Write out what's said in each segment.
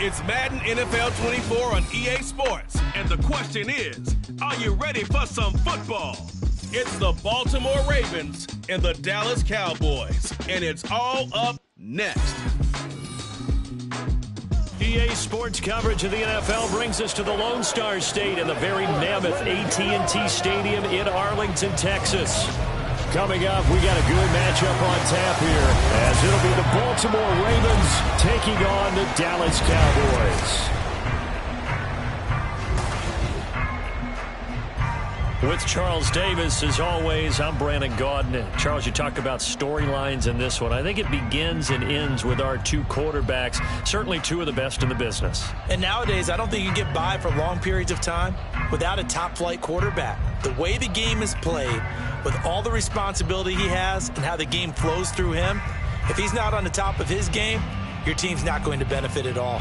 It's Madden NFL 24 on EA Sports. And the question is, are you ready for some football? It's the Baltimore Ravens and the Dallas Cowboys. And it's all up next. EA Sports coverage of the NFL brings us to the Lone Star State in the very mammoth AT&T Stadium in Arlington, Texas. Coming up, we got a good matchup on tap here, as it'll be the Baltimore Ravens taking on the Dallas Cowboys. With Charles Davis, as always, I'm Brandon Gaudin. Charles, you talk about storylines in this one. I think it begins and ends with our two quarterbacks, certainly two of the best in the business. And nowadays, I don't think you get by for long periods of time without a top-flight quarterback. The way the game is played, with all the responsibility he has and how the game flows through him, if he's not on the top of his game, your team's not going to benefit at all.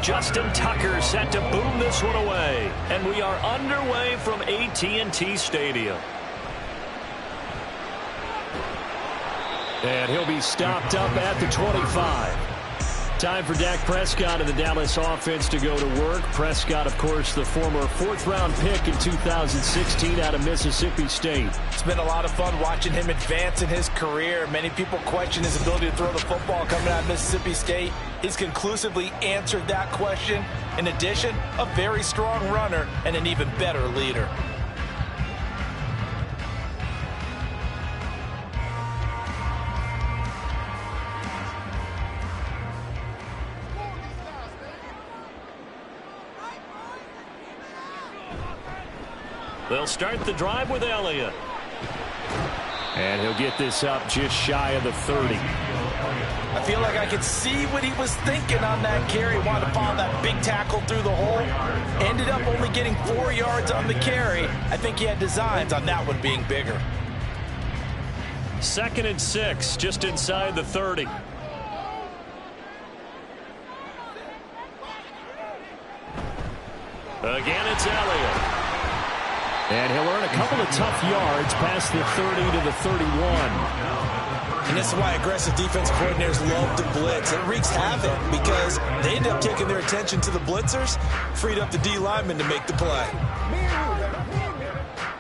Justin Tucker set to boom this one away. And we are underway from AT&T Stadium. And he'll be stopped up at the 25. Time for Dak Prescott and the Dallas offense to go to work. Prescott, of course, the former fourth-round pick in 2016 out of Mississippi State. It's been a lot of fun watching him advance in his career. Many people question his ability to throw the football coming out of Mississippi State. He's conclusively answered that question. In addition, a very strong runner and an even better leader. They'll start the drive with Elliott. And he'll get this up just shy of the 30. I feel like I could see what he was thinking on that carry. Wanted to follow that big tackle through the hole. Ended up only getting 4 yards on the carry. I think he had designs on that one being bigger. 2nd and 6, just inside the 30. Again, it's Elliott. And he'll earn a couple of tough yards past the 30 to the 31. And this is why aggressive defense coordinators love to blitz. It wreaks havoc because they end up taking their attention to the blitzers, freed up the D lineman to make the play.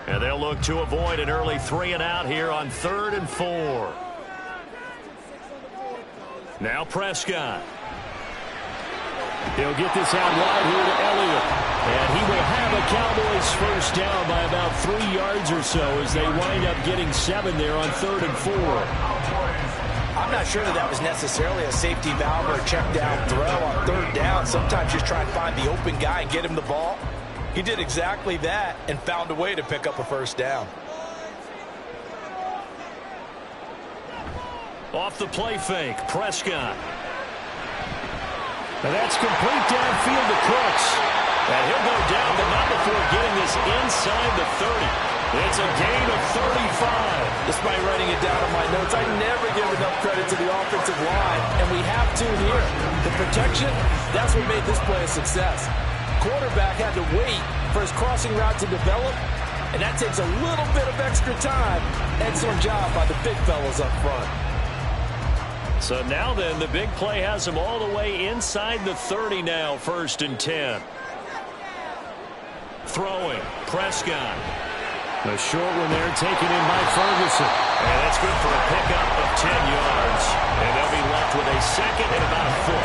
And they'll look to avoid an early 3-and-out here on 3rd and 4. Now Prescott. He'll get this out wide here to Elliott. And he will have a Cowboys first down by about 3 yards or so as they wind up getting 7 there on 3rd and 4. I'm not sure that was necessarily a safety valve or a check down throw on 3rd down. Sometimes just try and find the open guy and get him the ball. He did exactly that and found a way to pick up a first down. Off the play fake, Prescott. And that's complete downfield to Cooks. And he'll go down, but not before getting this inside the 30. It's a gain of 35. Despite writing it down in my notes, I never give enough credit to the offensive line, and we have to here. The protection, that's what made this play a success. Quarterback had to wait for his crossing route to develop, and that takes a little bit of extra time. Excellent job by the big fellas up front. So now then, the big play has him all the way inside the 30 now, 1st and 10. Throwing, Prescott. A short one there taken in by Ferguson. And that's good for a pickup of 10 yards. And they'll be left with a 2nd and about a 4.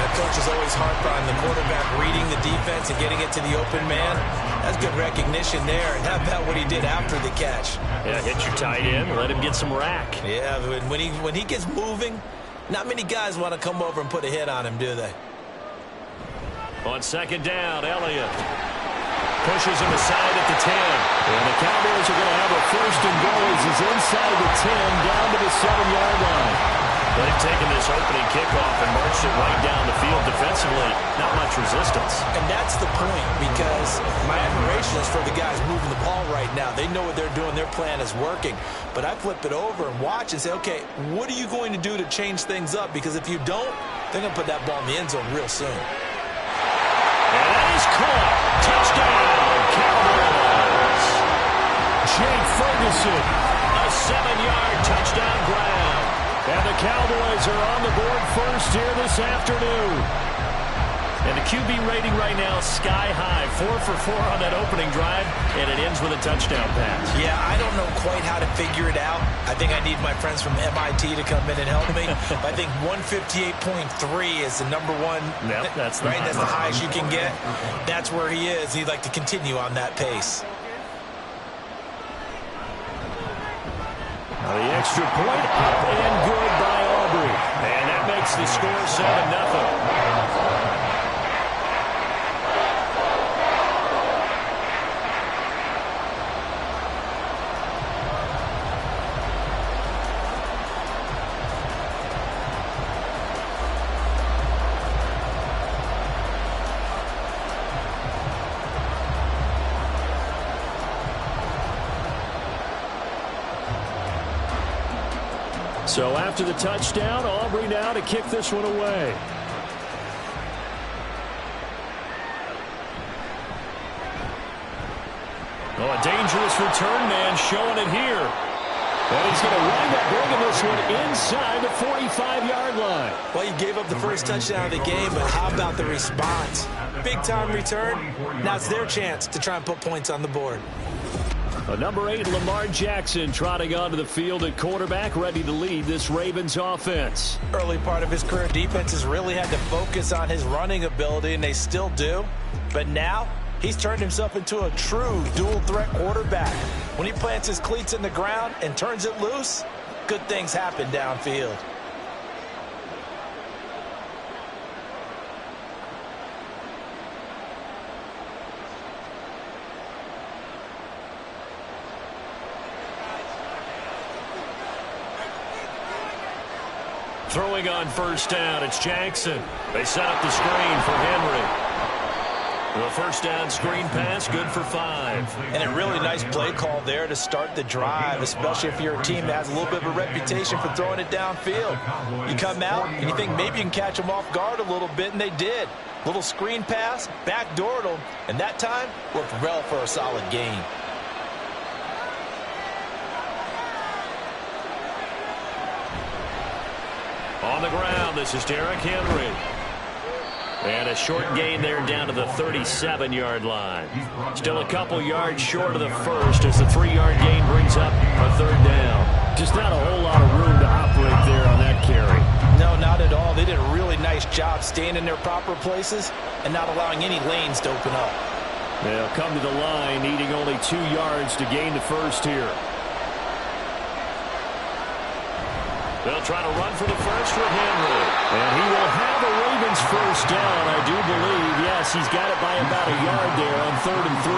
That coach is always harped on the quarterback reading the defense and getting it to the open man. That's good recognition there. And how about what he did after the catch? Yeah, hit your tight end, let him get some rack. Yeah, when he gets moving, not many guys want to come over and put a hit on him, do they? On second down, Elliott pushes him aside at the 10. And the Cowboys are going to have a first and goal as he's inside the 10 down to the 7-yard line. They've taken this opening kickoff and marched it right down the field defensively. Not much resistance. And that's the point, because my admiration is for the guys moving the ball right now. They know what they're doing. Their plan is working. But I flip it over and watch and say, okay, what are you going to do to change things up? Because if you don't, they're going to put that ball in the end zone real soon. And that is caught. Touchdown, Cowboys. Jake Ferguson, a 7-yard touchdown grab. And the Cowboys are on the board first here this afternoon. And the QB rating right now sky high. 4 for 4 on that opening drive, and it ends with a touchdown pass. Yeah, I don't know quite how to figure it out. I think I need my friends from MIT to come in and help me. I think 158.3 is the number one. Yep, that's the right. That's the highest you can get. That's where he is. He'd like to continue on that pace. Now the extra point up and good by Aubrey. And that makes the score 7-0. So after the touchdown, Aubrey now to kick this one away. Oh, a dangerous return man showing it here. And he's going to wind up bringing this one inside the 45-yard line. Well, you gave up the first touchdown of the game, but how about the response? Big-time return. Now it's their chance to try and put points on the board. Number 8, Lamar Jackson, trotting onto the field at quarterback, ready to lead this Ravens offense. Early part of his career, defenses really had to focus on his running ability, and they still do. But now, he's turned himself into a true dual-threat quarterback. When he plants his cleats in the ground and turns it loose, good things happen downfield. Throwing on first down, it's Jackson. They set up the screen for Henry. The first down screen pass, good for 5. And a really nice play call there to start the drive, especially if you're a team that has a little bit of a reputation for throwing it downfield. You come out and you think maybe you can catch them off guard a little bit, and they did. Little screen pass, backdoored them, and that time worked well for a solid gain. On the ground, this is Derrick Henry. And a short gain there down to the 37-yard line. Still a couple yards short of the first as the 3-yard gain brings up a third down. Just not a whole lot of room to operate there on that carry. No, not at all. They did a really nice job staying in their proper places and not allowing any lanes to open up. They'll come to the line, needing only 2 yards to gain the first here. They'll try to run for the first with Henry. And he will have a Ravens first down, I do believe. Yes, he's got it by about a yard there on 3rd and 3.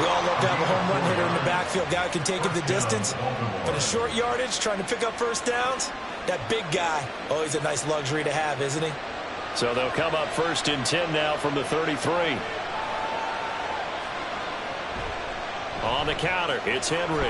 We all love to have a home run hitter in the backfield. Guy can take it the distance. But a short yardage, trying to pick up first downs, that big guy, always a nice luxury to have, isn't he? So they'll come up 1st and 10 now from the 33. On the counter, it's Henry.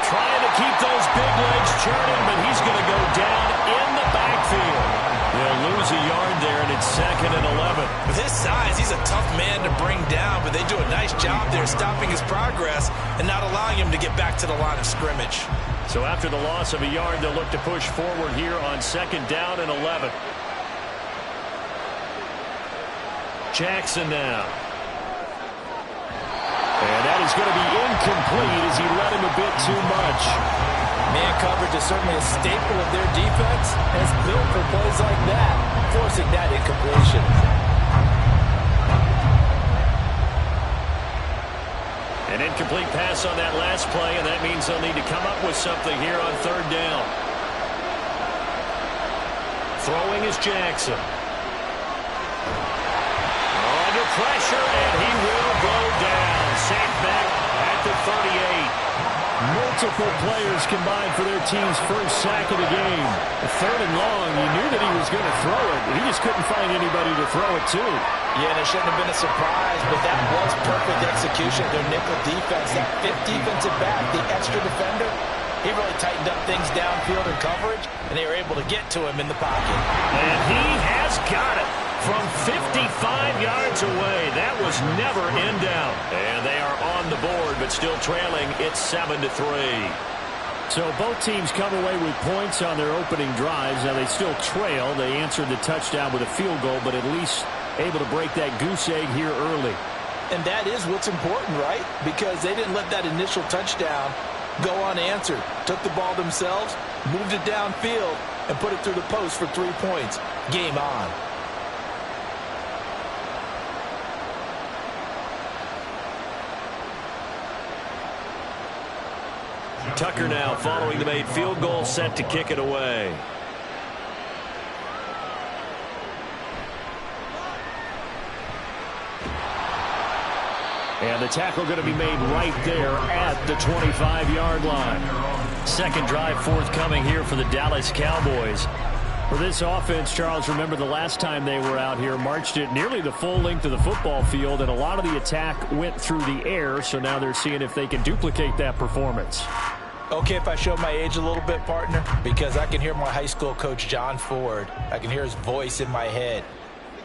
Trying to keep those big legs churning, but he's going to go down in the backfield. They'll lose a yard there, and it's 2nd and 11. With his size, he's a tough man to bring down, but they do a nice job there stopping his progress and not allowing him to get back to the line of scrimmage. So after the loss of a yard, they'll look to push forward here on 2nd down and 11. Jackson now. And that is going to be incomplete as he let him a bit too much. Man coverage is certainly a staple of their defense, and it's built for plays like that, forcing that incompletion. An incomplete pass on that last play, and that means they'll need to come up with something here on 3rd down. Throwing is Jackson. under pressure, and he will go down. Sacked back at the 38. Multiple players combined for their team's first sack of the game. A 3rd and long, you knew that he was going to throw it, but he just couldn't find anybody to throw it to. Yeah, and it shouldn't have been a surprise, but that was perfect execution of their nickel defense. That 5th defensive back, the extra defender, he really tightened up things downfield in coverage, and they were able to get to him in the pocket. And he has got it from 55 yards away. That was never in doubt. And they are on the board, but still trailing. It's 7-3. So both teams come away with points on their opening drives. Now they still trail. They answered the touchdown with a field goal, but at least able to break that goose egg here early. And that is what's important, right? Because they didn't let that initial touchdown go unanswered. Took the ball themselves, moved it downfield, and put it through the post for 3 points. Game on. Tucker now following the made field goal, set to kick it away. And the tackle going to be made right there at the 25-yard line. Second drive forthcoming here for the Dallas Cowboys. For this offense, Charles, remember the last time they were out here, marched it nearly the full length of the football field, and a lot of the attack went through the air, so now they're seeing if they can duplicate that performance. Okay, if I show my age a little bit, partner, because I can hear my high school coach, John Ford. I can hear his voice in my head.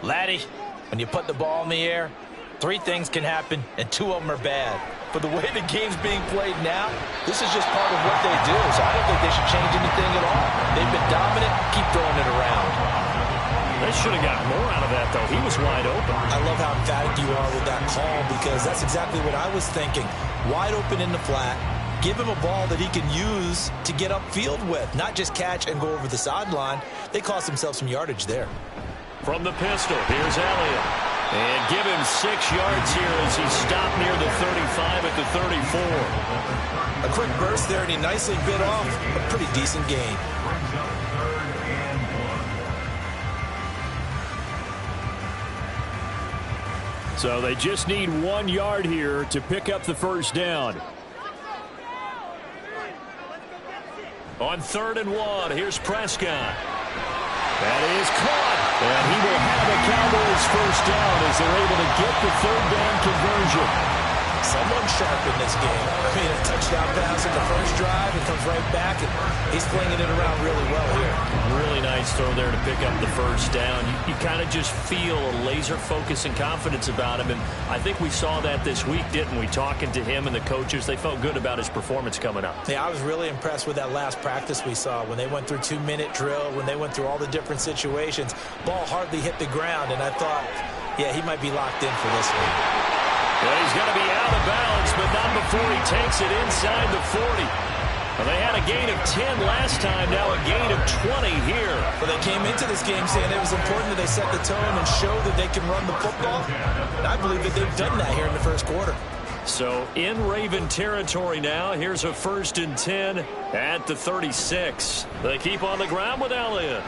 Laddie, when you put the ball in the air, 3 things can happen, and 2 of them are bad. But the way the game's being played now, this is just part of what they do, so I don't think they should change anything at all. They've been dominant. Keep throwing it around. They should have got more out of that, though. He was wide open. I love how emphatic you are with that call, because that's exactly what I was thinking. Wide open in the flat. Give him a ball that he can use to get upfield with, not just catch and go over the sideline. They cost themselves some yardage there. From the pistol, here's Elliott. And give him 6 yards here as he stopped near the 35 at the 34. A quick burst there, and he nicely bit off a pretty decent gain. So they just need 1 yard here to pick up the first down. On 3rd and 1, here's Prescott. That is caught, and he will have a Cowboys first down as they're able to get the 3rd down conversion. Someone sharp in this game. I mean, a touchdown pass in the first drive, it comes right back, and he's flinging it around really well here. Really nice throw there to pick up the first down. You kind of just feel a laser focus and confidence about him, and I think we saw that this week, didn't we? Talking to him and the coaches, they felt good about his performance coming up. Yeah, I was really impressed with that last practice we saw when they went through 2-minute drill, when they went through all the different situations. Ball hardly hit the ground, and I thought, yeah, he might be locked in for this one. Well, he's going to be out of bounds, but not before he takes it inside the 40. Well, they had a gain of 10 last time, now a gain of 20 here. Well, they came into this game saying it was important that they set the tone and show that they can run the football. And I believe that they've done that here in the first quarter. So in Raven territory now, here's a 1st and 10 at the 36. They keep on the ground with Elliott.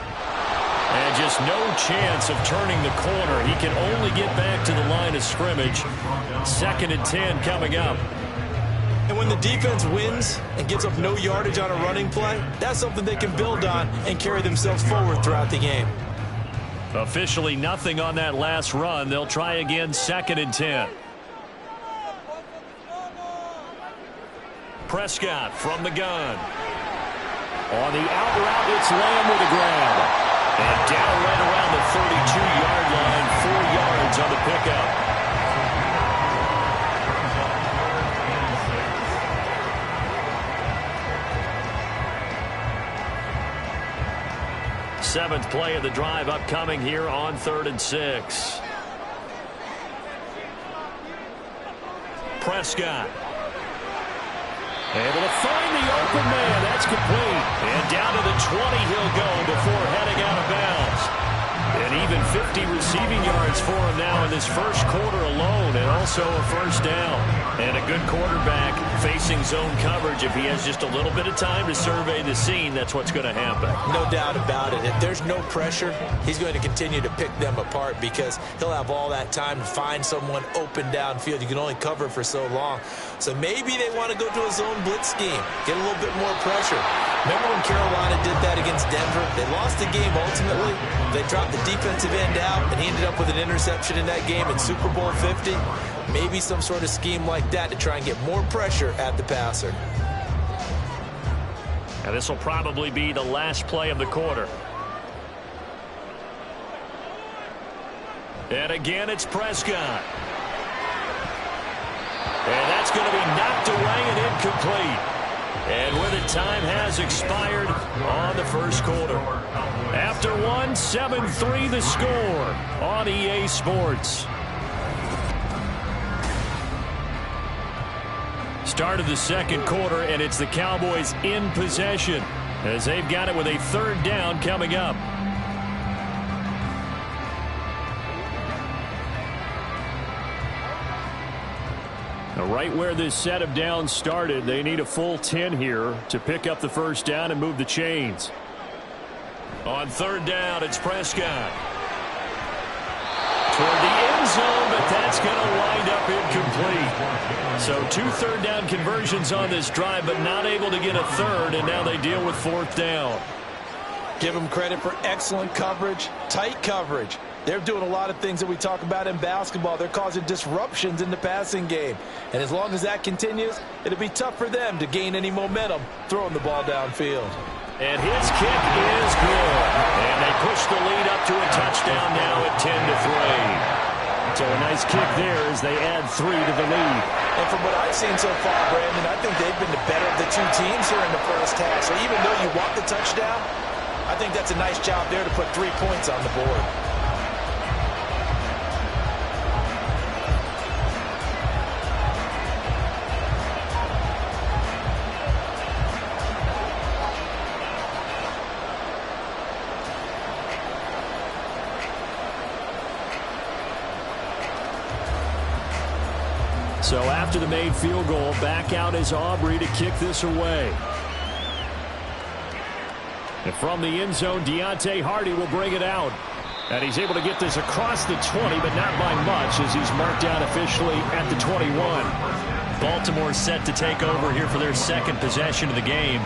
And just no chance of turning the corner. He can only get back to the line of scrimmage. 2nd and 10 coming up. And when the defense wins and gives up no yardage on a running play, that's something they can build on and carry themselves forward throughout the game. Officially nothing on that last run. They'll try again, 2nd and 10. Prescott from the gun. On the out route, it's Lamb with a grab. And down right around the 32-yard line, 4 yards on the pickup. Seventh play of the drive upcoming here on 3rd and 6. Prescott. Able to find the open man. That's complete. And down to the 20 he'll go before heading out of bounds. And even 50 receiving yards yards for him now in this first quarter alone, and also a first down. And a good quarterback facing zone coverage. If he has just a little bit of time to survey the scene, that's what's going to happen. No doubt about it. If there's no pressure, he's going to continue to pick them apart because he'll have all that time to find someone open downfield. You can only cover for so long. So maybe they want to go to a zone blitz scheme, get a little bit more pressure. Remember when Carolina did that against Denver? They lost the game ultimately. They dropped the defensive end out, and he ended up with an interception in that game in Super Bowl 50. Maybe some sort of scheme like that to try and get more pressure at the passer. And this will probably be the last play of the quarter. And again, it's Prescott. And that's going to be knocked away and incomplete. And with it, time has expired on the first quarter. After one, 7-3 the score on EA Sports. Start of the second quarter, and it's the Cowboys in possession as they've got it with a third down coming up. Now, right where this set of downs started, they need a full 10 here to pick up the first down and move the chains. On third down, it's Prescott. Toward the end zone, but that's going to wind up incomplete. So 2 third-down conversions on this drive, but not able to get a third, and now they deal with fourth down. Give them credit for excellent coverage, tight coverage. They're doing a lot of things that we talk about in basketball. They're causing disruptions in the passing game. And as long as that continues, it'll be tough for them to gain any momentum throwing the ball downfield. And his kick is good. And they push the lead up to a touchdown now at 10-3. So a nice kick there as they add 3 to the lead. And from what I've seen so far, Brandon, I think they've been the better of the two teams here in the first half. So even though you want the touchdown, I think that's a nice job there to put 3 points on the board. So after the made field goal, back out is Aubrey to kick this away. And from the end zone, Deontay Hardy will bring it out. And he's able to get this across the 20, but not by much as he's marked down officially at the 21. Baltimore set to take over here for their second possession of the game.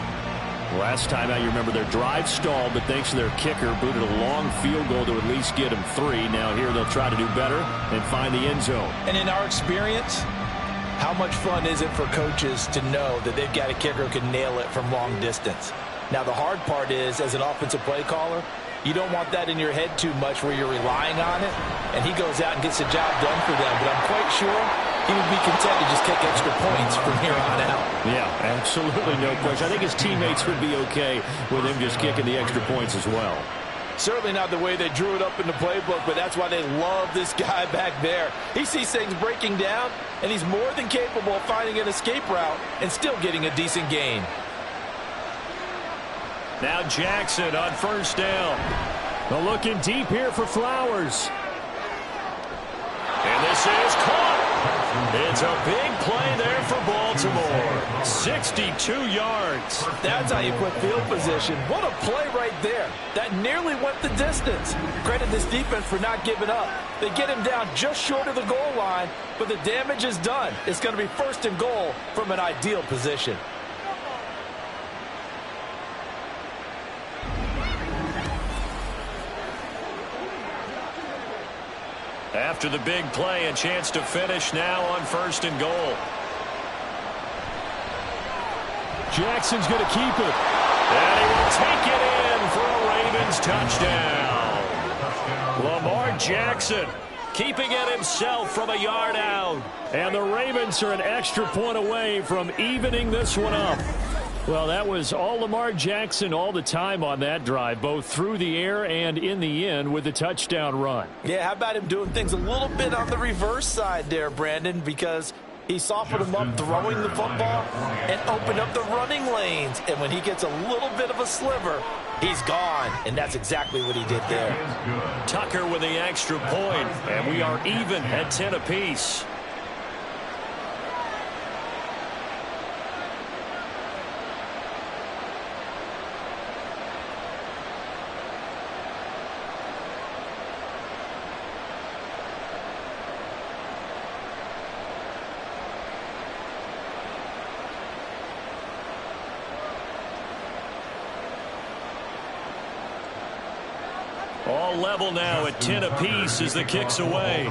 Last time out, you remember their drive stalled, but thanks to their kicker, booted a long field goal to at least get them 3. Now here they'll try to do better and find the end zone. And in our experience, how much fun is it for coaches to know that they've got a kicker who can nail it from long distance? Now, the hard part is, as an offensive play caller, you don't want that in your head too much where you're relying on it, and he goes out and gets the job done for them. But I'm quite sure he would be content to just kick extra points from here on out. Yeah, absolutely no question. I think his teammates would be okay with him just kicking the extra points as well. Certainly not the way they drew it up in the playbook, but that's why they love this guy back there. He sees things breaking down, and he's more than capable of finding an escape route and still getting a decent gain. Now Jackson on first down. They're looking deep here for Flowers. And this is caught. It's a big play there for Baltimore. 62 yards. That's how you put field position. What a play right there. That nearly went the distance. Credit this defense for not giving up. They get him down just short of the goal line, but the damage is done. It's going to be first and goal from an ideal position. After the big play, a chance to finish now on first and goal. Jackson's going to keep it. And he will take it in for a Ravens touchdown. Lamar Jackson keeping it himself from a yard out. And the Ravens are an extra point away from evening this one up. Well, that was all Lamar Jackson all the time on that drive, both through the air and in the end with the touchdown run. Yeah, how about him doing things a little bit on the reverse side there, Brandon, because he softened him up throwing the football and opened up the running lanes. And when he gets a little bit of a sliver, he's gone, and that's exactly what he did there. Tucker with the extra point, and we are even at 10 apiece. All level now at 10 apiece as the kick's away.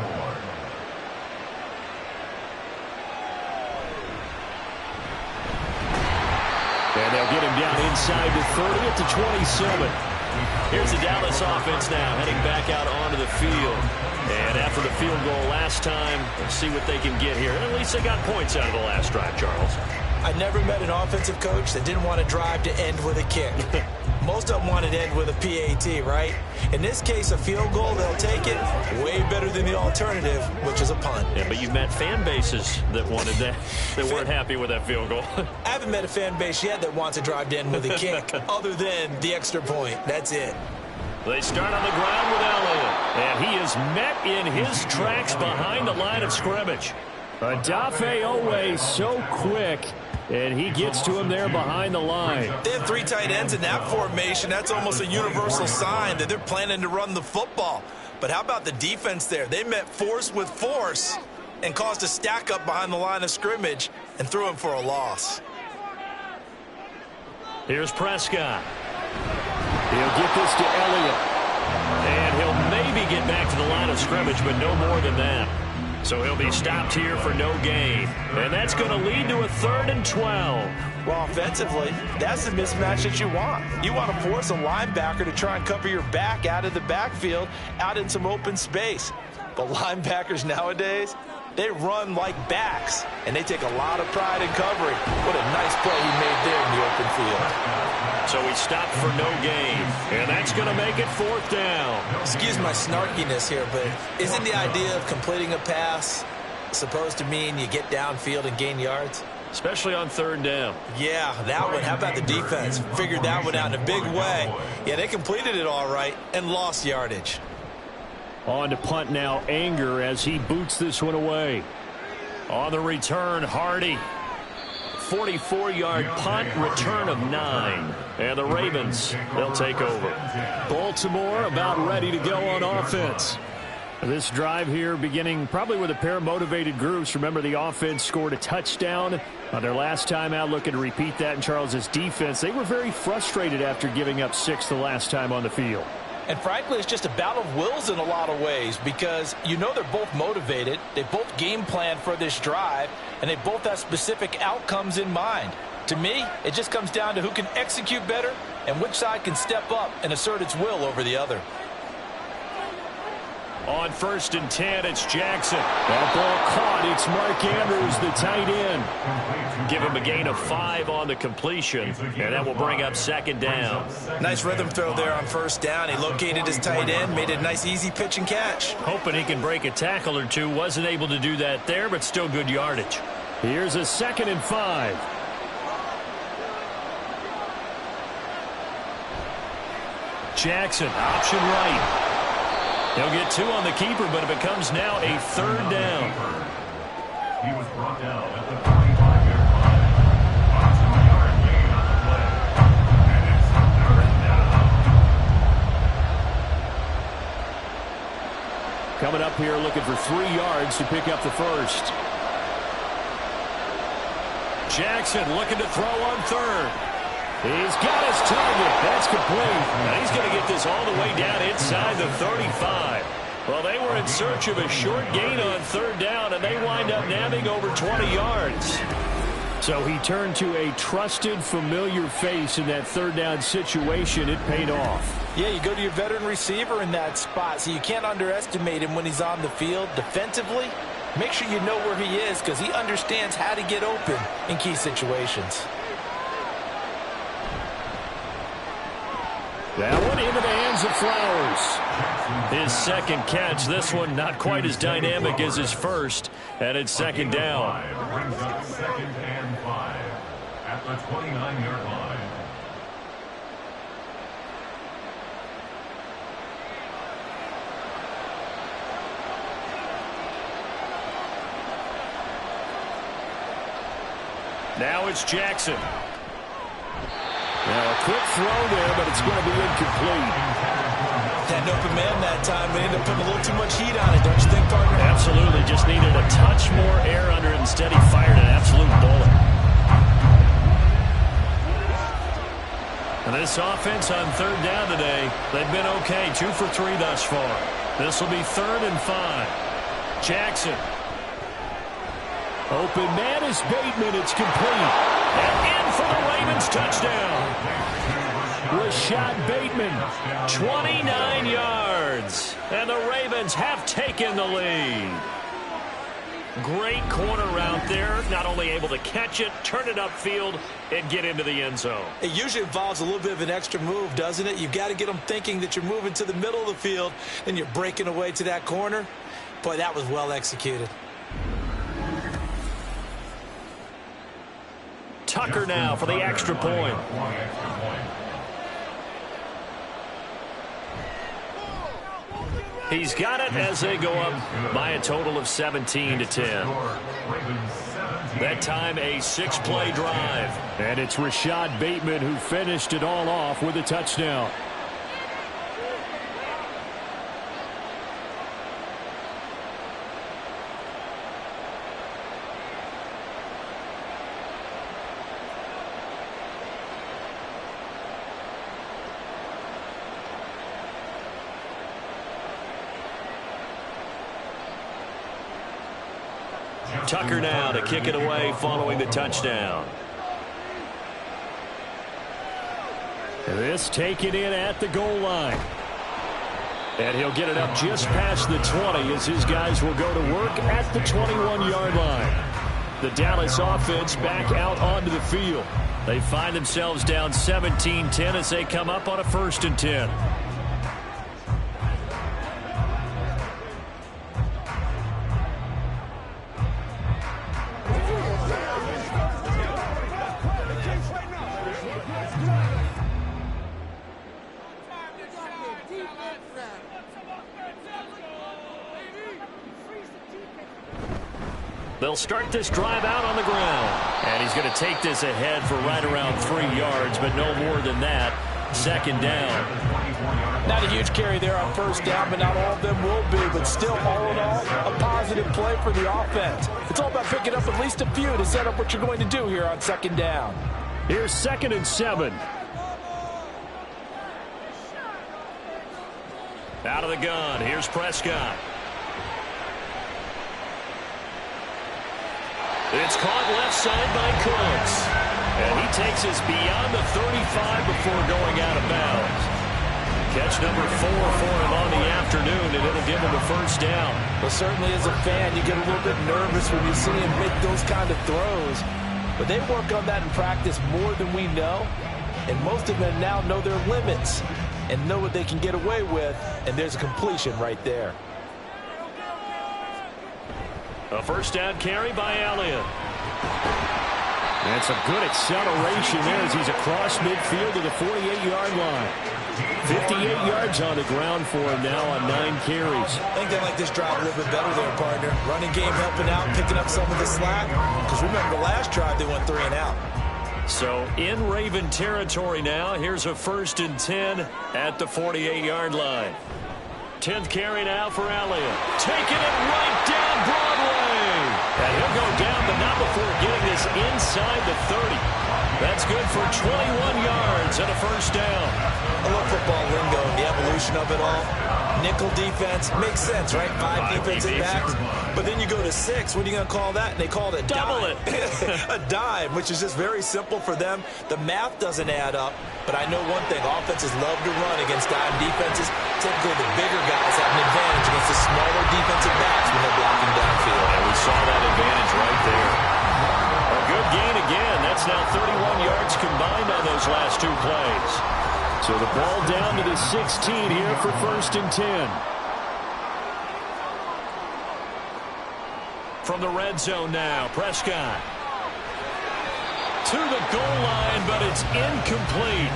And they'll get him down inside the 30 at the 27. Here's the Dallas offense now heading back out onto the field. And after the field goal last time, let's see what they can get here. At least they got points out of the last drive, Charles. I never met an offensive coach that didn't want to drive to end with a kick. Most of them wanted to end with a PAT, right? In this case, a field goal, they'll take it. Way better than the alternative, which is a punt. Yeah, but you've met fan bases that wanted that, that weren't happy with that field goal. I haven't met a fan base yet that wants to drive to end with a kick, other than the extra point. That's it. They start on the ground with Elliott, and he is met in his tracks behind the line of scrimmage. Adafe Owe so quick, and he gets to him there behind the line. They have three tight ends in that formation. That's almost a universal sign that they're planning to run the football. But how about the defense there? They met force with force and caused a stack up behind the line of scrimmage and threw him for a loss. Here's Prescott. He'll get this to Elliott. And he'll maybe get back to the line of scrimmage, but no more than that. So he'll be stopped here for no gain. And that's going to lead to a 3rd and 12. Well, offensively, that's the mismatch that you want. You want to force a linebacker to try and cover your back out of the backfield, out in some open space. But linebackers nowadays, they run like backs, and they take a lot of pride in covering. What a nice play he made there in the open field. So he stopped for no gain, and that's going to make it 4th down. Excuse my snarkiness here, but isn't the idea of completing a pass supposed to mean you get downfield and gain yards? Especially on 3rd down. Yeah, that one. How about the defense? Figured that one out in a big way. Yeah, they completed it all right and lost yardage. On to punt now, Anger, as he boots this one away. On the return, Hardy. 44-yard punt, return of 9. And the Ravens, they'll take over. Baltimore about ready to go on offense. This drive here beginning probably with a pair of motivated groups. Remember, the offense scored a touchdown on their last time out. Looking to repeat that in Charles's defense. They were very frustrated after giving up 6 the last time on the field. And frankly, it's just a battle of wills in a lot of ways, because you know they're both motivated. They both game plan for this drive, and they both have specific outcomes in mind. To me, it just comes down to who can execute better and which side can step up and assert its will over the other. On 1st and 10, it's Jackson. That ball caught. It's Mark Andrews, the tight end. Give him a gain of 5 on the completion, and that will bring up 2nd down. Nice rhythm throw there on 1st down. He located his tight end, made it a nice easy pitch and catch. Hoping he can break a tackle or two. Wasn't able to do that there, but still good yardage. Here's a 2nd and 5. Jackson, option right. He'll get 2 on the keeper, but it becomes now a 3rd down. He was brought down at the 35-yard line. On 2-yard gain on the play. And it's 3rd down. Coming up here looking for 3 yards to pick up the 1st. Jackson looking to throw on 3rd. He's got his target. That's complete. And he's going to get this all the way down inside the 35. Well, they were in search of a short gain on 3rd down, and they wind up nabbing over 20 yards. So he turned to a trusted, familiar face in that 3rd down situation. It paid off. Yeah, you go to your veteran receiver in that spot, so you can't underestimate him when he's on the field. Defensively, make sure you know where he is, because he understands how to get open in key situations. That one into the hands of Flowers. His 2nd catch. This one not quite as dynamic as his 1st. And it's 2nd down. Brings up 2nd and 5 at the 29-yard line. Now it's Jackson. Now a quick throw there, but it's going to be incomplete. Had an open man that time, but ended up putting a little too much heat on it, don't you think, partner? Absolutely. Just needed a touch more air under it. Instead, he fired an absolute bullet. And this offense on third down today, they've been okay. 2 for 3 thus far. This will be 3rd and 5. Jackson. Open man is Bateman. It's complete. And in for the Ravens touchdown. Rashad Bateman, 29 yards. And the Ravens have taken the lead. Great corner route there. Not only able to catch it, turn it upfield, and get into the end zone. It usually involves a little bit of an extra move, doesn't it? You've got to get them thinking that you're moving to the middle of the field, and you're breaking away to that corner. Boy, that was well executed. Tucker now for the extra point. He's got it as they go up by a total of 17-10. That time a 6-play drive. And it's Rashad Bateman who finished it all off with a touchdown. Tucker now to kick it away following the touchdown. This taken in at the goal line. And he'll get it up just past the 20 as his guys will go to work at the 21-yard line. The Dallas offense back out onto the field. They find themselves down 17-10 as they come up on a 1st and 10. They'll start this drive out on the ground. And he's going to take this ahead for right around 3 yards, but no more than that. 2nd down. Not a huge carry there on 1st down, but not all of them will be. But still, all in all, a positive play for the offense. It's all about picking up at least a few to set up what you're going to do here on 2nd down. Here's 2nd and 7. Out of the gun. Here's Prescott. It's caught left side by Cooks. And he takes us beyond the 35 before going out of bounds. Catch number 4 for him on the afternoon, and it'll give him a 1st down. Well, certainly as a fan, you get a little bit nervous when you see him make those kind of throws. But they work on that in practice more than we know. And most of them now know their limits and know what they can get away with. And there's a completion right there. A 1st down carry by Elliott. That's a good acceleration there as he's across midfield to the 48-yard line. 58 yards on the ground for him now on 9 carries. I think they like this drive a little bit better there, partner. Running game helping out, picking up some of the slack. Because remember, the last drive they went 3 and out. So in Raven territory now. Here's a 1st and 10 at the 48-yard line. 10th carry now for Elliott. Taking it right down Broadway. And he'll go down, but not before getting this inside the 30. That's good for 21 yards and a 1st down. I love football lingo, the evolution of it all. Nickel defense makes sense, right? 5 defensive backs. But then you go to 6. What are you going to call that? And they call it a double dime. A dime, which is just very simple for them. The math doesn't add up. But I know one thing. Offenses love to run against dime defenses. Typically, the bigger guys have an advantage against the smaller defensive backs when they're blocking downfield. And we saw that advantage right there. A good gain again. That's now 31 yards combined on those last 2 plays. So the ball down to the 16 here for 1st and 10. From the red zone now, Prescott. To the goal line, but it's incomplete.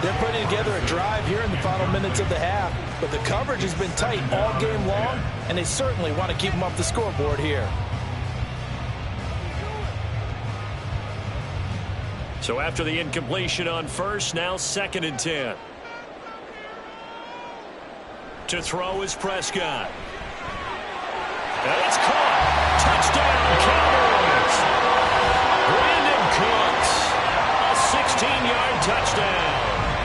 They're putting together a drive here in the final minutes of the half. But the coverage has been tight all game long, and they certainly want to keep them off the scoreboard here. So after the incompletion on first, now 2nd and 10. To throw is Prescott. And it's caught. Touchdown, Cowboys. Brandon Cooks. A 16-yard touchdown.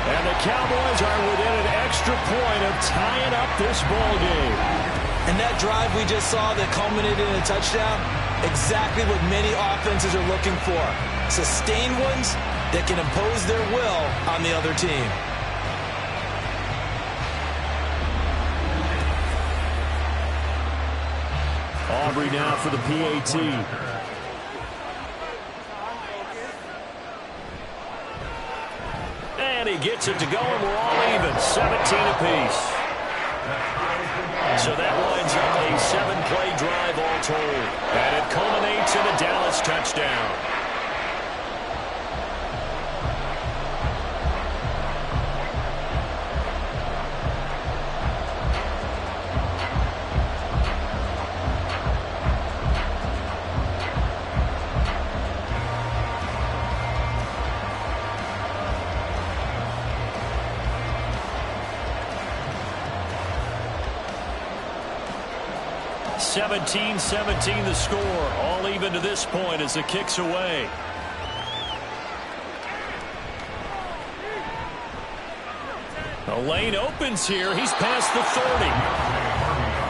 And the Cowboys are within an extra point of tying up this ball game. And that drive we just saw that culminated in a touchdown, exactly what many offenses are looking for. Sustained ones that can impose their will on the other team. Aubrey now for the PAT. And he gets it to go, and we're all even, 17 apiece. So that winds up a 7-play drive all told. And it culminates in a Dallas touchdown. (17-17) the score, all even to this point as the kick's away. The lane opens here. He's past the 30.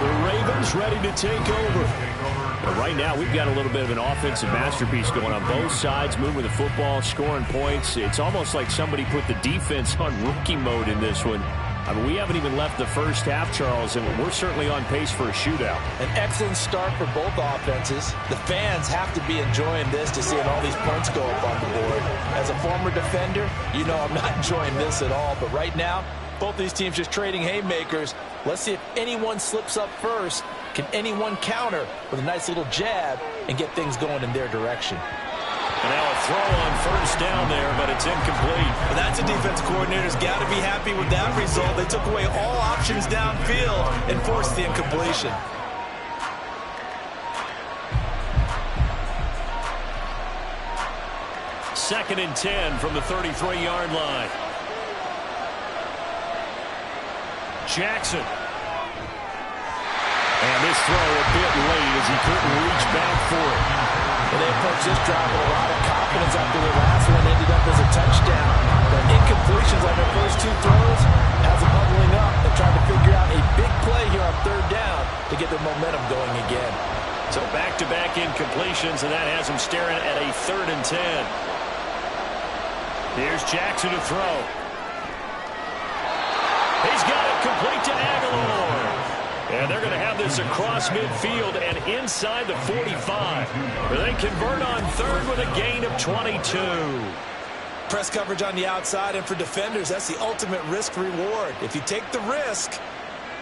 The Ravens ready to take over. But right now, we've got a little bit of an offensive masterpiece going on both sides, moving the football, scoring points. It's almost like somebody put the defense on rookie mode in this one. I mean, we haven't even left the first half, Charles, and we're certainly on pace for a shootout. An excellent start for both offenses. The fans have to be enjoying this to seeing all these points go up on the board. As a former defender, you know I'm not enjoying this at all. But right now, both these teams just trading haymakers. Let's see if anyone slips up first. Can anyone counter with a nice little jab and get things going in their direction? And now a throw on first down there, but it's incomplete. But that's a defense coordinator's got to be happy with that result. They took away all options downfield and forced the incompletion. Second and 10 from the 33-yard line. Jackson. And this throw a bit late as he couldn't reach back for it. Well, they approached this drive with a lot of confidence after the last one ended up as a touchdown. But incompletions on their first two throws has them huddling up and trying to figure out a big play here on third down to get their momentum going again. So back-to-back incompletions, and that has them staring at a 3rd and 10. Here's Jackson to throw. He's got it complete to Aguilar. And they're going to have this across midfield and inside the 45. Where they convert on third with a gain of 22. Press coverage on the outside, and for defenders, that's the ultimate risk-reward. If you take the risk,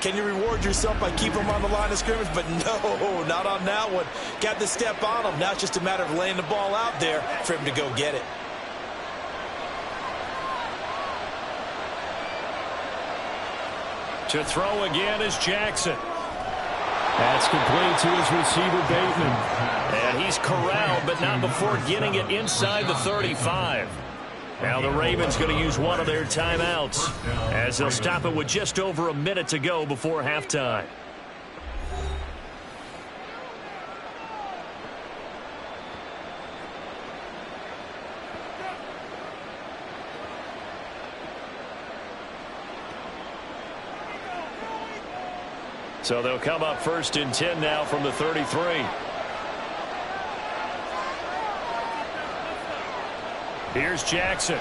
can you reward yourself by keeping them on the line of scrimmage? But no, not on that one. Got to step on them. Now it's just a matter of laying the ball out there for him to go get it. To throw again is Jackson. That's complete to his receiver, Bateman. And he's corralled, but not before getting it inside the 35. Now the Ravens going to use one of their timeouts as they'll stop it with just over a minute to go before halftime. So they'll come up 1st and 10 now from the 33. Here's Jackson.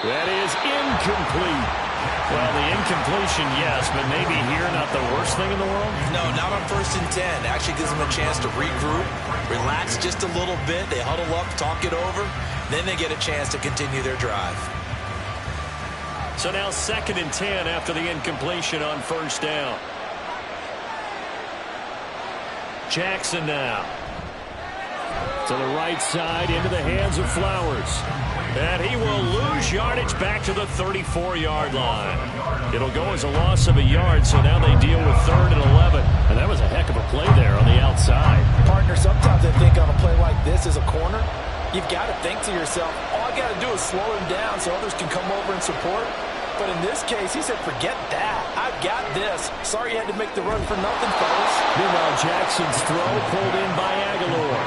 That is incomplete. Well, the incompletion, yes, but maybe here not the worst thing in the world? No, not on 1st and 10. Actually gives them a chance to regroup, relax just a little bit. They huddle up, talk it over. Then they get a chance to continue their drive. So now 2nd and 10 after the incompletion on first down. Jackson now. To the right side into the hands of Flowers. And he will lose yardage back to the 34-yard line. It'll go as a loss of a yard, so now they deal with 3rd and 11. And that was a heck of a play there on the outside. Partner, sometimes I think on a play like this as a corner, you've got to think to yourself, all I got to do is slow him down so others can come over and support. But in this case, he said, forget that. I've got this. Sorry you had to make the run for nothing, fellas. Meanwhile, Jackson's throw pulled in by Aguilar.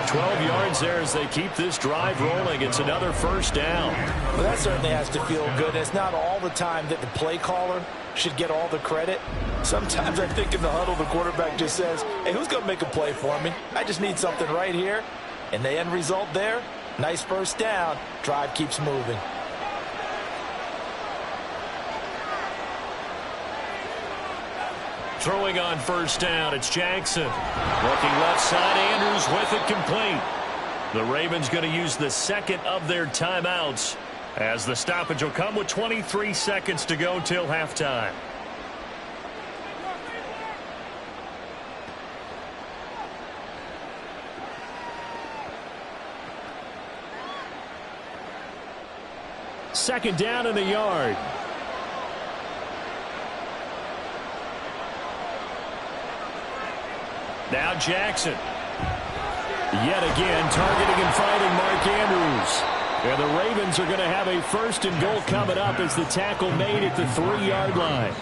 12 yards there as they keep this drive rolling. It's another first down. Well, that certainly has to feel good. It's not all the time that the play caller should get all the credit. Sometimes I think in the huddle, the quarterback just says, hey, who's going to make a play for me? I just need something right here. And the end result there, nice first down. Drive keeps moving. Throwing on first down, it's Jackson. Looking left side, Andrews with it complete. The Ravens going to use the second of their timeouts as the stoppage will come with 23 seconds to go till halftime. Second down in the yard. Now Jackson. Yet again targeting and finding Mark Andrews. And the Ravens are going to have a 1st and goal coming up as the tackle made at the 3-yard line.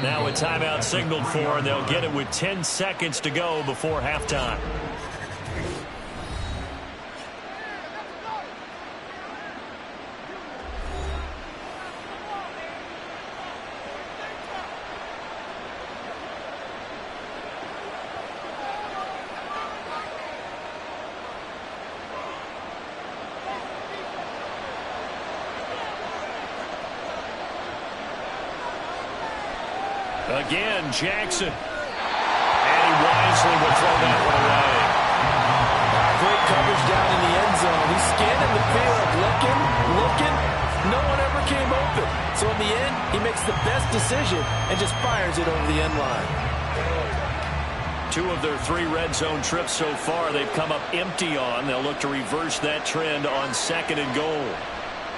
Now a timeout signaled for, and they'll get it with 10 seconds to go before halftime. Again, Jackson. And he wisely will throw that one away. Great coverage down in the end zone. He's scanning the field, looking. No one ever came open. So in the end, he makes the best decision and just fires it over the end line. 2 of their 3 red zone trips so far, they've come up empty on. They'll look to reverse that trend on 2nd and goal.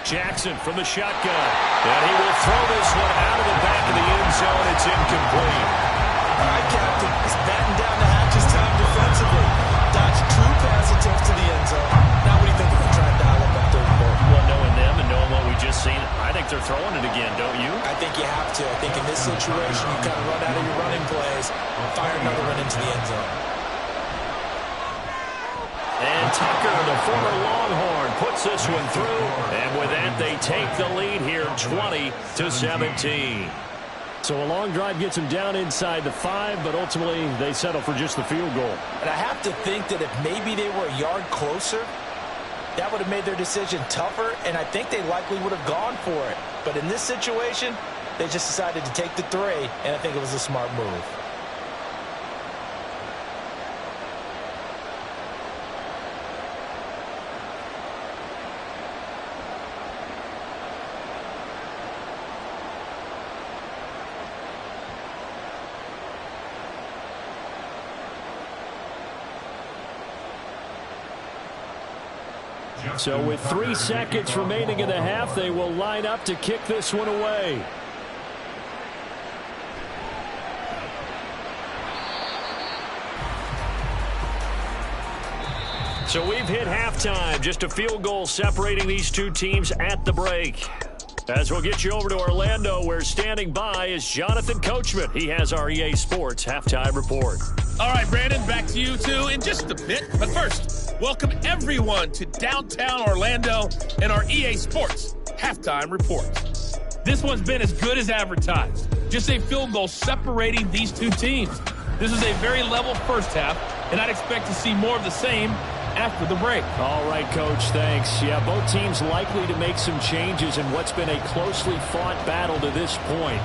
Jackson from the shotgun. And he will throw this one out of the back of the end zone. It's incomplete. All right, Captain. He's batting down the hatches time defensively. Dodge true pass attempts to the end zone. Now what do you think if we try to dial up that 3rd and goal? Well, knowing them and knowing what we just seen, I think they're throwing it again, don't you? I think you have to. I think in this situation, you kind of run out of your running plays, fire another one into the end zone. And Tucker, the former Longhorn, puts this one through. And with that, they take the lead here 20-17. So a long drive gets them down inside the 5, but ultimately they settle for just the field goal. And I have to think that if maybe they were a yard closer, that would have made their decision tougher, and I think they likely would have gone for it. But in this situation, they just decided to take the 3, and I think it was a smart move. So with 3 seconds remaining in the half, they will line up to kick this one away. So we've hit halftime. Just a field goal separating these 2 teams at the break. As we'll get you over to Orlando, where standing by is Jonathan Coachman. He has our EA Sports halftime report. All right, Brandon, back to you two in just a bit. But first, welcome everyone to downtown Orlando and our EA Sports halftime report. This one's been as good as advertised. Just a field goal separating these 2 teams. This was a very level first half, and I'd expect to see more of the same after the break. All right, Coach, thanks. Yeah, both teams likely to make some changes in what's been a closely fought battle to this point.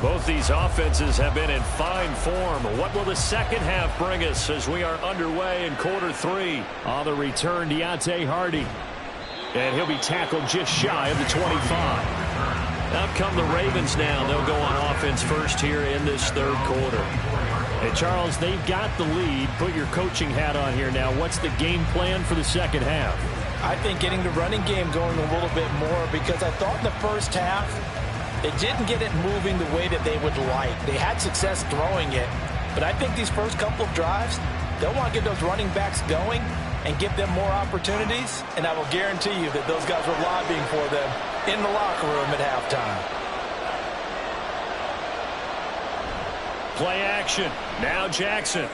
Both these offenses have been in fine form. What will the second half bring us as we are underway in quarter 3? On the return, Deontay Hardy. And he'll be tackled just shy of the 25. Up come the Ravens now. They'll go on offense first here in this third quarter. Hey, Charles, they've got the lead. Put your coaching hat on here now. What's the game plan for the second half? I think getting the running game going a little bit more, because I thought in the first half they didn't get it moving the way that they would like. They had success throwing it, but I think these first couple of drives, they'll want to get those running backs going and give them more opportunities, and I will guarantee you that those guys were lobbying for them in the locker room at halftime. Play action. Now Jackson.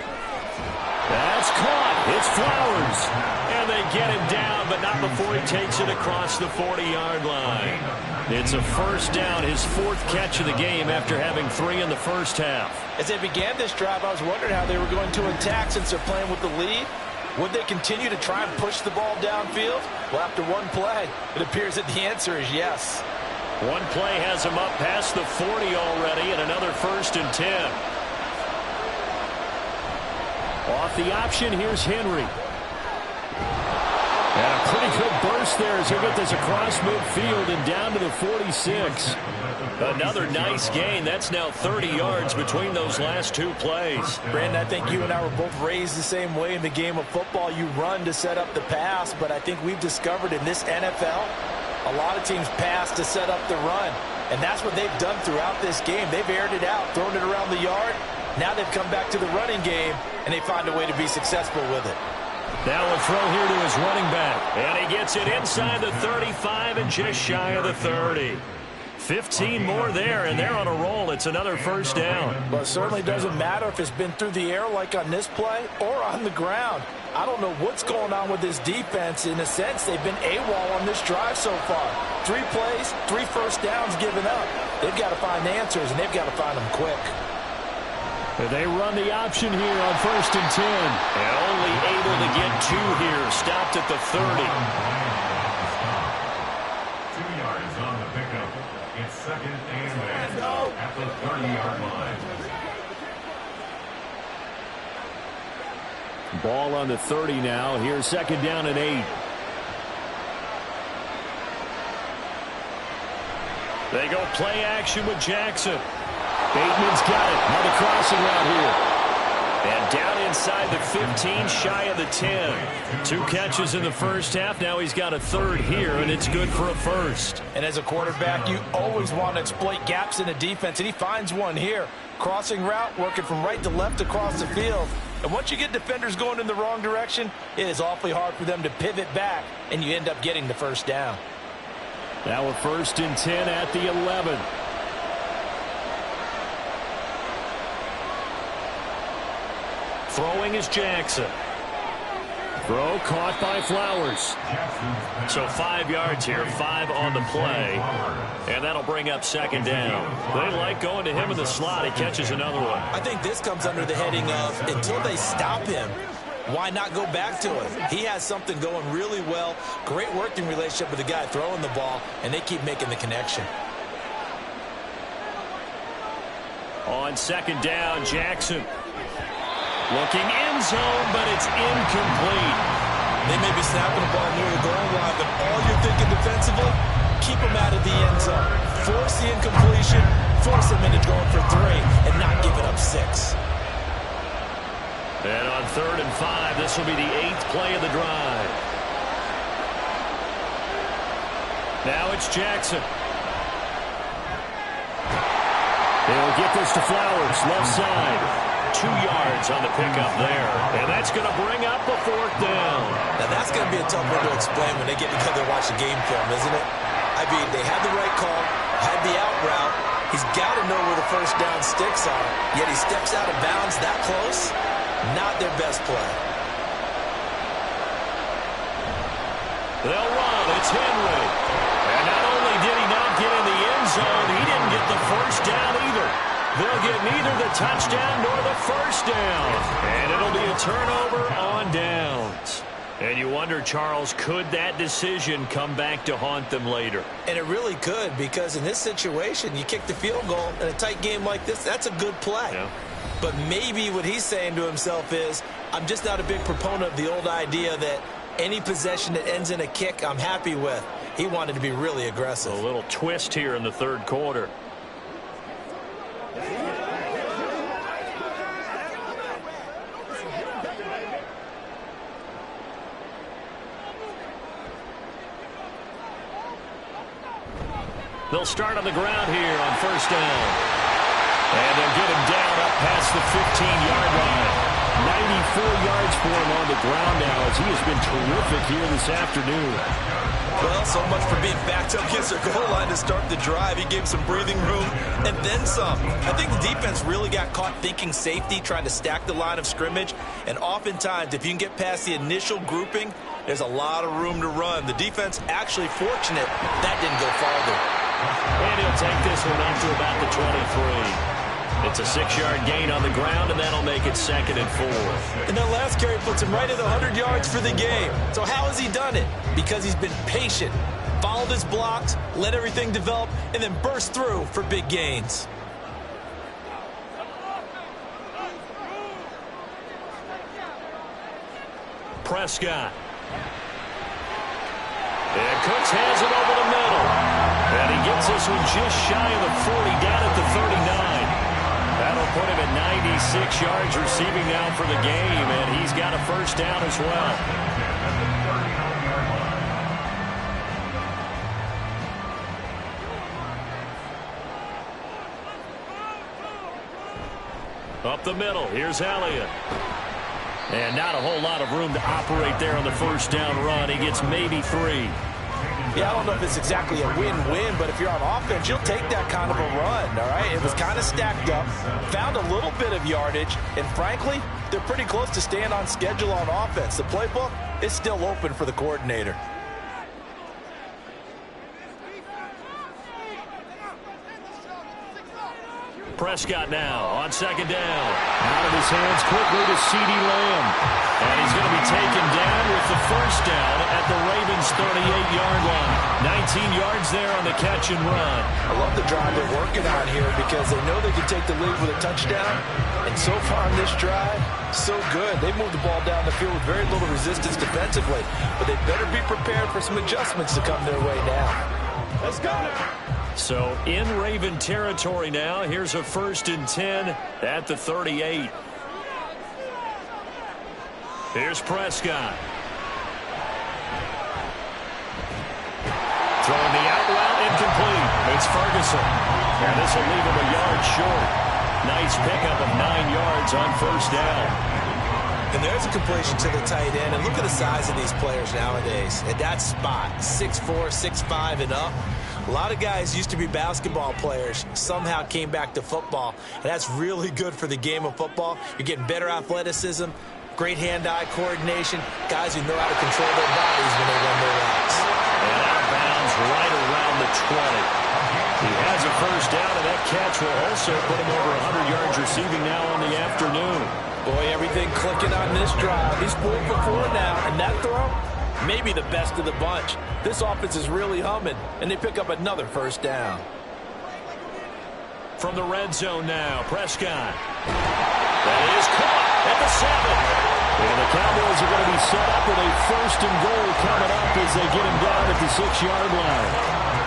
That's caught. It's Flowers. And they get him down, but not before he takes it across the 40-yard line. It's a first down, his 4th catch of the game after having 3 in the first half. As they began this drive, I was wondering how they were going to attack since they're playing with the lead. Would they continue to try and push the ball downfield? Well, after one play, it appears that the answer is yes. One play has him up past the 40 already, and another 1st and 10. Off the option, here's Henry. And a pretty good burst there as he'll get this across midfield and down to the 46. Another nice gain. That's now 30 yards between those last 2 plays. Brandon, I think you and I were both raised the same way in the game of football. You run to set up the pass, but I think we've discovered in this NFL, a lot of teams pass to set up the run. And that's what they've done throughout this game. They've aired it out, thrown it around the yard. Now they've come back to the running game, and they find a way to be successful with it. Now a throw here to his running back. And he gets it inside the 35 and just shy of the 30. 15 more there, and they're on a roll. It's another first down. But it certainly doesn't matter if it's been through the air like on this play or on the ground. I don't know what's going on with this defense. In a sense, they've been AWOL on this drive so far. 3 plays, 3 first downs given up. They've got to find answers, and they've got to find them quick. They run the option here on 1st and 10. And only able to get 2 here. Stopped at the 30. 2 yards on the pickup. It's 2nd and 10 at the 30-yard line. Ball on the 30 now. Here's 2nd down and 8. They go play action with Jackson. Bateman's got it. Now the crossing route here. And down inside the 15, shy of the 10. 2 catches in the first half. Now he's got a 3rd here, and it's good for a 1st. And as a quarterback, you always want to exploit gaps in the defense, and he finds one here. Crossing route, working from right to left across the field. And once you get defenders going in the wrong direction, it is awfully hard for them to pivot back, and you end up getting the first down. Now a 1st and 10 at the 11. Throwing is Jackson. Throw caught by Flowers. So 5 yards here, 5 on the play. And that'll bring up 2nd down. They like going to him in the slot. He catches another one. I think this comes under the heading of until they stop him, why not go back to it? He has something going really well. Great working relationship with the guy throwing the ball, and they keep making the connection. On 2nd down, Jackson. Looking end zone, but it's incomplete. They may be snapping the ball near the goal line, but all you're thinking defensively, keep them out of the end zone. Force the incompletion, force them into going for 3, and not giving up 6. And on 3rd and 5, this will be the 8th play of the drive. Now it's Jackson. They'll get this to Flowers, left side. 2 yards on the pickup there. And that's going to bring up a 4th down. Now that's going to be a tough one to explain when they get together and watch the game film, isn't it? I mean, they had the right call, had the out route. He's got to know where the first down sticks are. Yet he steps out of bounds that close. Not their best play. They'll run. It's Henry. And not only did he not get in the end zone, he didn't get the first down either. They'll get neither the touchdown nor the first down. And it'll be a turnover on downs. And you wonder, Charles, could that decision come back to haunt them later? And it really could, because in this situation, you kick the field goal in a tight game like this, that's a good play. Yeah. But maybe what he's saying to himself is, I'm just not a big proponent of the old idea that any possession that ends in a kick, I'm happy with. He wanted to be really aggressive. A little twist here in the third quarter. They'll start on the ground here on first down. And they'll get him down up past the 15-yard line. 94 yards for him on the ground now, as he has been terrific here this afternoon. Well, so much for being backed up against their goal line to start the drive. He gave some breathing room and then some. I think the defense really got caught thinking safety, trying to stack the line of scrimmage. And oftentimes, if you can get past the initial grouping, there's a lot of room to run. The defense actually fortunate that didn't go farther. And he'll take this one up to about the 23. It's a 6-yard gain on the ground, and that'll make it 2nd and 4. And that last carry puts him right at 100 yards for the game. So how has he done it? Because he's been patient, followed his blocks, let everything develop, and then burst through for big gains. Prescott. And Cooks has it over the middle. And he gets this one just shy of the 40, down at the 39. That'll put him at 96 yards receiving now for the game, and he's got a first down as well. Up the middle, here's Elliott. And not a whole lot of room to operate there on the first down run. He gets maybe 3. Yeah, I don't know if it's exactly a win-win, but if you're on offense, you'll take that kind of a run, all right? It was kind of stacked up, found a little bit of yardage, and frankly, they're pretty close to staying on schedule on offense. The playbook is still open for the coordinator. Prescott now on second down. Out of his hands quickly to CeeDee Lamb. And he's going to be taken down with the first down at the Ravens' 38-yard line. 19 yards there on the catch and run. I love the drive they're working on here because they know they can take the lead with a touchdown. And so far in this drive, so good. They moved the ball down the field with very little resistance defensively. But they better be prepared for some adjustments to come their way now. Let's go now. So in Raven territory now. Here's a 1st and 10 at the 38. Here's Prescott. Throwing the out route, incomplete. It's Ferguson. And this will leave him a yard short. Nice pickup of 9 yards on first down. And there's a completion to the tight end. And look at the size of these players nowadays. At that spot, 6'4", 6'5", and up. A lot of guys used to be basketball players, somehow came back to football. And that's really good for the game of football. You're getting better athleticism, great hand-eye coordination, guys who know how to control their bodies when they run their routes. And out of bounds right around the 20. He has a first down, and that catch will also put him over 100 yards receiving now on the afternoon. Boy, everything clicking on this drive. He's 4 for 4 now, and that throw, maybe the best of the bunch. This offense is really humming, and they pick up another first down. From the red zone now, Prescott. That is caught at the 7. And the Cowboys are going to be set up with a 1st and goal coming up as they get him down at the 6-yard line.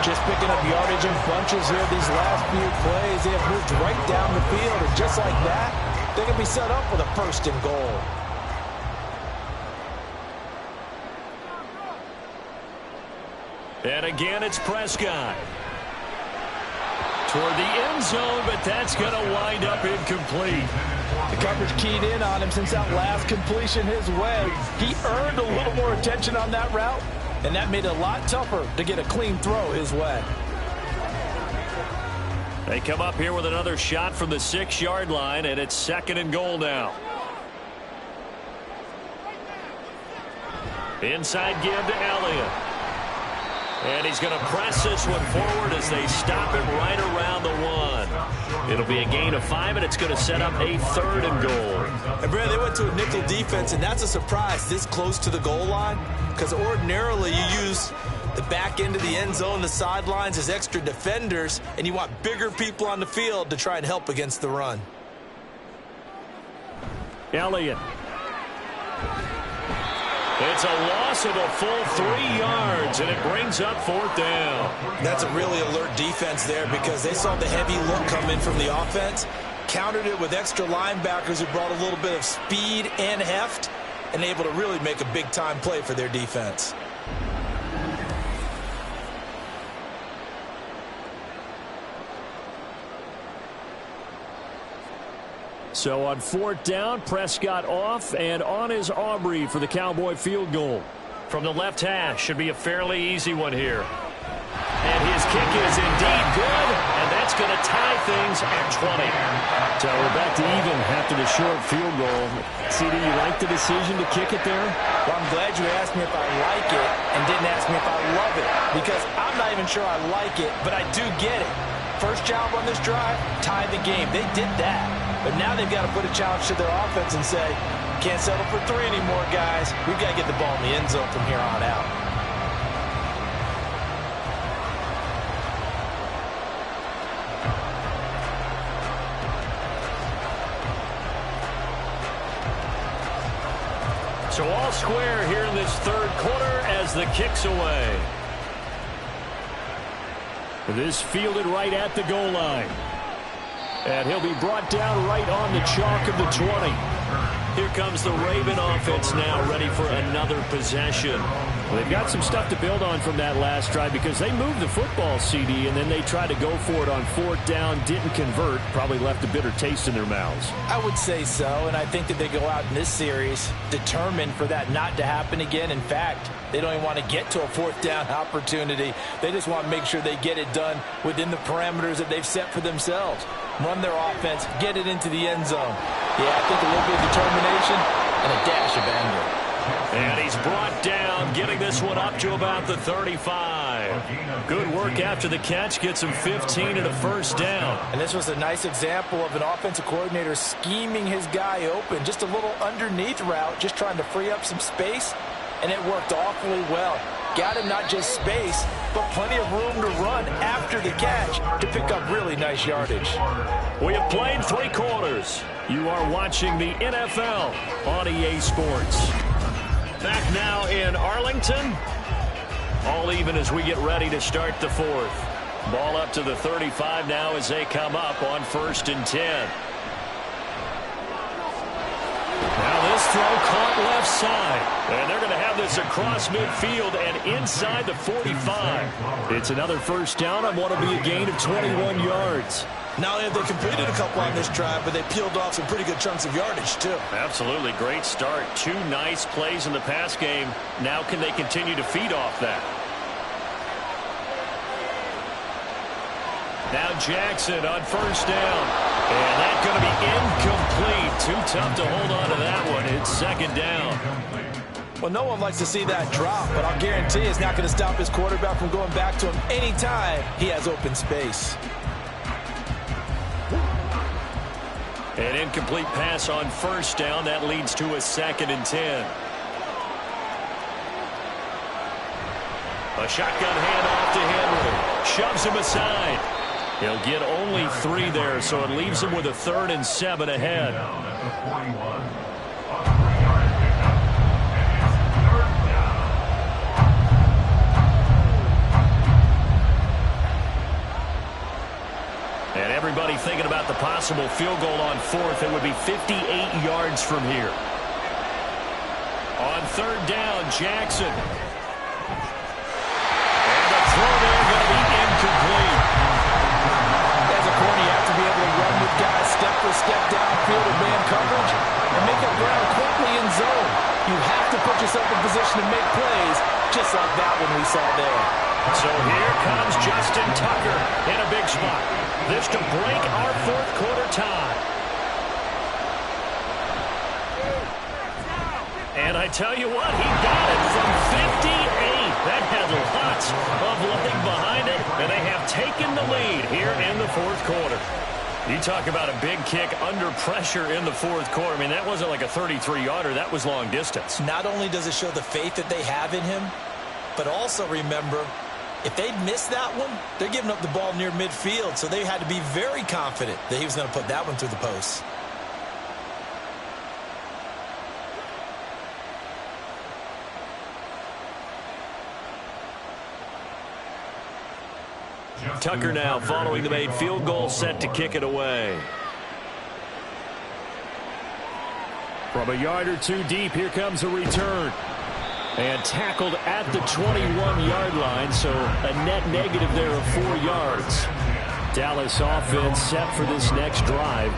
Just picking up yardage in bunches here these last few plays. They have moved right down the field, and just like that, they're going to be set up with a 1st and goal. And again, it's Prescott. Toward the end zone, but that's going to wind up incomplete. The coverage keyed in on him since that last completion his way. He earned a little more attention on that route, and that made it a lot tougher to get a clean throw his way. They come up here with another shot from the 6-yard line, and it's 2nd and goal now. Inside give to Elliott. And he's going to press this one forward as they stop it right around the 1. It'll be a gain of 5, and it's going to set up a 3rd and goal. And Brad, they went to a nickel defense, and that's a surprise this close to the goal line, because ordinarily you use the back end of the end zone, the sidelines as extra defenders, and you want bigger people on the field to try and help against the run. Elliott. It's a loss of a full 3 yards, and it brings up 4th down. That's a really alert defense there because they saw the heavy look come in from the offense, countered it with extra linebackers who brought a little bit of speed and heft, and able to really make a big-time play for their defense. So on 4th down, Prescott off, and on is Aubrey for the Cowboy field goal. From the left hash, should be a fairly easy one here. And his kick is indeed good, and that's going to tie things at 20. So we're back to even after the short field goal. CD, you like the decision to kick it there? Well, I'm glad you asked me if I like it and didn't ask me if I love it, because I'm not even sure I like it, but I do get it. First job on this drive, tie the game. They did that. But now they've got to put a challenge to their offense and say, can't settle for 3 anymore, guys. We've got to get the ball in the end zone from here on out. So all square here in this 3rd quarter as the kick's away. This fielded right at the goal line. And he'll be brought down right on the chalk of the 20. Here comes the Raven offense now, ready for another possession. Well, they've got some stuff to build on from that last drive because they moved the football, CD, and then they tried to go for it on 4th down, didn't convert, probably left a bitter taste in their mouths. I would say so, and I think that they go out in this series determined for that not to happen again. In fact, they don't even want to get to a 4th down opportunity. They just want to make sure they get it done within the parameters that they've set for themselves. Run their offense, get it into the end zone. Yeah, I think a little bit of determination and a dash of anger. And he's brought down, getting this one up to about the 35. Good work after the catch, gets him 15 and a 1st down. And this was a nice example of an offensive coordinator scheming his guy open. Just a little underneath route, just trying to free up some space, and it worked awfully well. Got him not just space, but plenty of room to run after the catch to pick up really nice yardage. We have played 3 quarters. You are watching the NFL on EA Sports. Back now in Arlington. All even as we get ready to start the 4th. Ball up to the 35 now as they come up on 1st and 10. Now this throw caught left side. And they're going to have this across midfield and inside the 45. It's another 1st down on what will be a gain of 21 yards. Not only have they completed a couple on this drive, but they peeled off some pretty good chunks of yardage, too. Absolutely. Great start. 2 nice plays in the pass game. Now can they continue to feed off that? Now Jackson on 1st down. And that's going to be incomplete. Too tough to hold on to that one. It's 2nd down. Well, no one likes to see that drop, but I'll guarantee it's not going to stop his quarterback from going back to him anytime he has open space. An incomplete pass on 1st down. That leads to a 2nd and 10. A shotgun handoff to Henry. Shoves him aside. He'll get only 3 there, so it leaves him with a 3rd and 7 ahead. And everybody thinking about the possible field goal on 4th. It would be 58 yards from here. On 3rd down, Jackson. And the throw there going to be incomplete. As a corner, you have to be able to run with guys step for step downfield in man coverage and make up ground quickly in zone. You have to put yourself in position to make plays, just like that one we saw there. So here comes Justin Tucker in a big spot. This to break our 4th quarter tie. And I tell you what, he got it from 58. That had lots of leg behind it, and they have taken the lead here in the 4th quarter. You talk about a big kick under pressure in the fourth quarter. I mean, that wasn't like a 33-yarder. That was long distance. Not only does it show the faith that they have in him, but also remember, if they'd missed that one, they're giving up the ball near midfield, so they had to be very confident that he was going to put that one through the post. Tucker now following the made field goal, set to kick it away. From a yard or two deep, here comes a return. And tackled at the 21-yard line, so a net negative there of 4 yards. Dallas offense set for this next drive.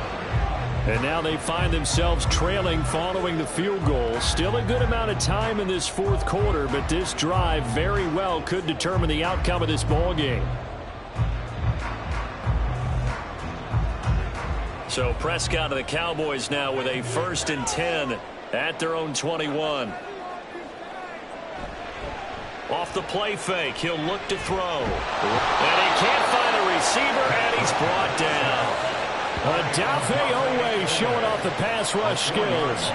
And now they find themselves trailing following the field goal. Still a good amount of time in this fourth quarter, but this drive very well could determine the outcome of this ball game. So Prescott of the Cowboys now with a 1st and 10 at their own 21. Off the play fake, he'll look to throw. And he can't find a receiver, and he's brought down. Odafe Oweh showing off the pass rush skills.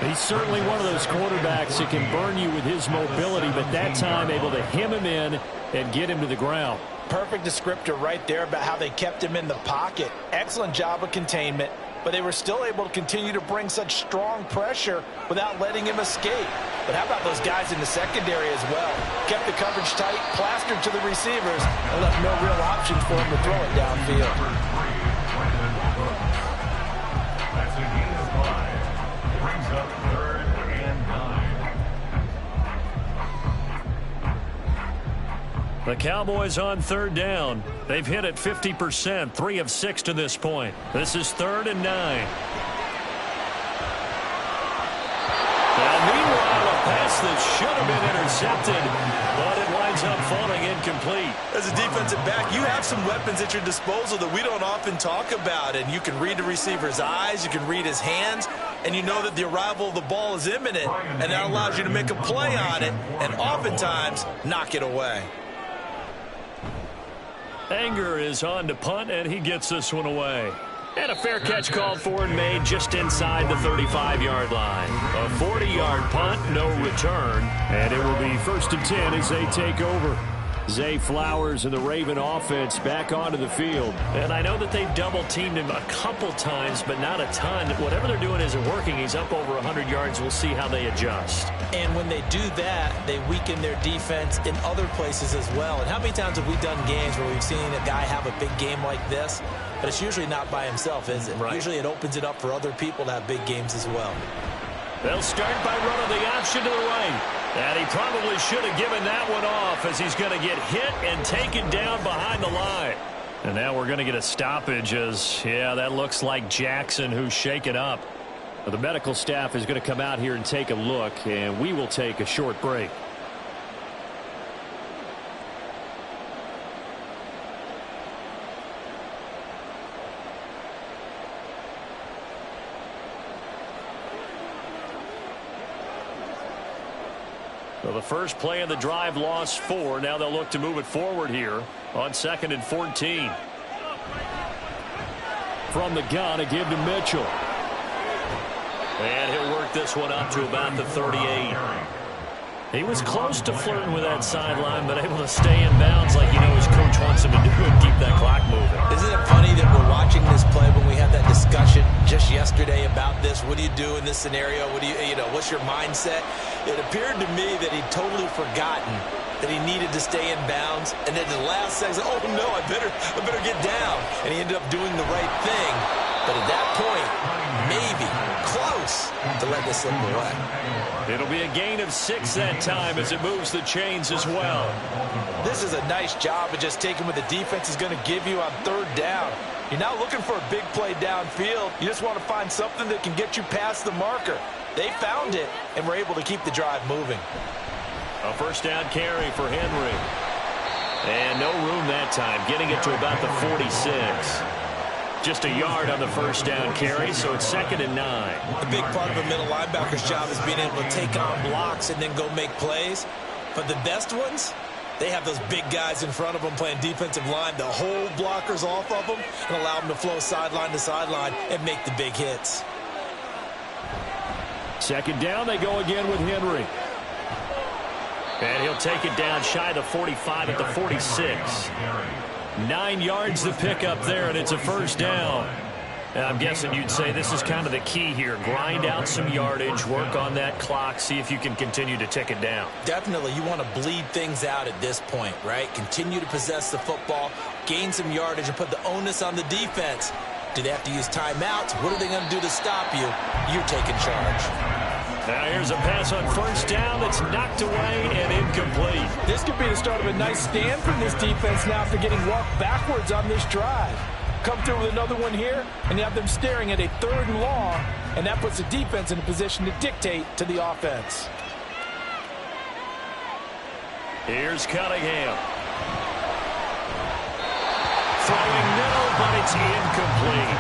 He's certainly one of those quarterbacks that can burn you with his mobility, but that time able to hem him in and get him to the ground. Perfect descriptor right there about how they kept him in the pocket. Excellent job of containment, but they were still able to continue to bring such strong pressure without letting him escape. But how about those guys in the secondary as well? Kept the coverage tight, plastered to the receivers, and left no real options for him to throw it downfield. That's a gain of 5. Brings up 3rd and 9. The Cowboys on 3rd down. They've hit it 50%, 3 of 6 to this point. This is 3rd and 9. Now, meanwhile, a pass that should have been intercepted, but it winds up falling incomplete. As a defensive back, you have some weapons at your disposal that we don't often talk about, and you can read the receiver's eyes, you can read his hands, and you know that the arrival of the ball is imminent, and that allows you to make a play on it, and oftentimes knock it away. Anger is on to punt, and he gets this one away. And a fair catch called for and made just inside the 35-yard line. A 40-yard punt, no return, and it will be 1st and 10 as they take over. Zay Flowers and the Raven offense back onto the field. And I know that they've double-teamed him a couple times, but not a ton. Whatever they're doing isn't working. He's up over 100 yards. We'll see how they adjust. And when they do that, they weaken their defense in other places as well. And how many times have we done games where we've seen a guy have a big game like this? But it's usually not by himself, is it? Right. Usually it opens it up for other people to have big games as well. They'll start by running the option to the right. And he probably should have given that one off as he's going to get hit and taken down behind the line. And now we're going to get a stoppage as, yeah, that looks like Jackson who's shaken up. Well, the medical staff is going to come out here and take a look, and we will take a short break. So the first play of the drive lost 4. Now they'll look to move it forward here on 2nd and 14. From the gun, a give to Mitchell. And he'll work this one up to about the 38. He was close to flirting with that sideline, but able to stay in bounds like you know his coach wants him to do and keep that clock moving. Isn't it funny that we're watching this play when we had that discussion just yesterday about this? What do you do in this scenario? What do you know, what's your mindset? It appeared to me that he'd totally forgotten that he needed to stay in bounds, and then the last second, oh no, I better get down. And he ended up doing the right thing. But at that point, maybe close to let this slip away. It'll be a gain of 6 that time as it moves the chains as well. This is a nice job of just taking what the defense is going to give you on 3rd down. You're not looking for a big play downfield. You just want to find something that can get you past the marker. They found it and were able to keep the drive moving. A 1st down carry for Henry. And no room that time, getting it to about the 46. Just a yard on the 1st down carry, so it's 2nd and 9. A big part of a middle linebacker's job is being able to take on blocks and then go make plays. But the best ones, They have those big guys in front of them playing defensive line. They'll hold blockers off of them and allow them to flow sideline to sideline and make the big hits. Second down, they go again with Henry. And he'll take it down shy of the 45 at the 46. 9 yards to pick up there, and it's a first down. And I'm guessing you'd say this is kind of the key here. Grind out some yardage, work on that clock, see if you can continue to tick it down. Definitely, you want to bleed things out at this point, right? Continue to possess the football, gain some yardage, and put the onus on the defense. Do they have to use timeouts? What are they going to do to stop you? You're taking charge. Now here's a pass on first down that's knocked away and incomplete. This could be the start of a nice stand from this defense now after getting walked backwards on this drive. Come through with another one here, and you have them staring at a 3rd and long, and that puts the defense in a position to dictate to the offense. Here's Cunningham. Throwing middle, but it's incomplete.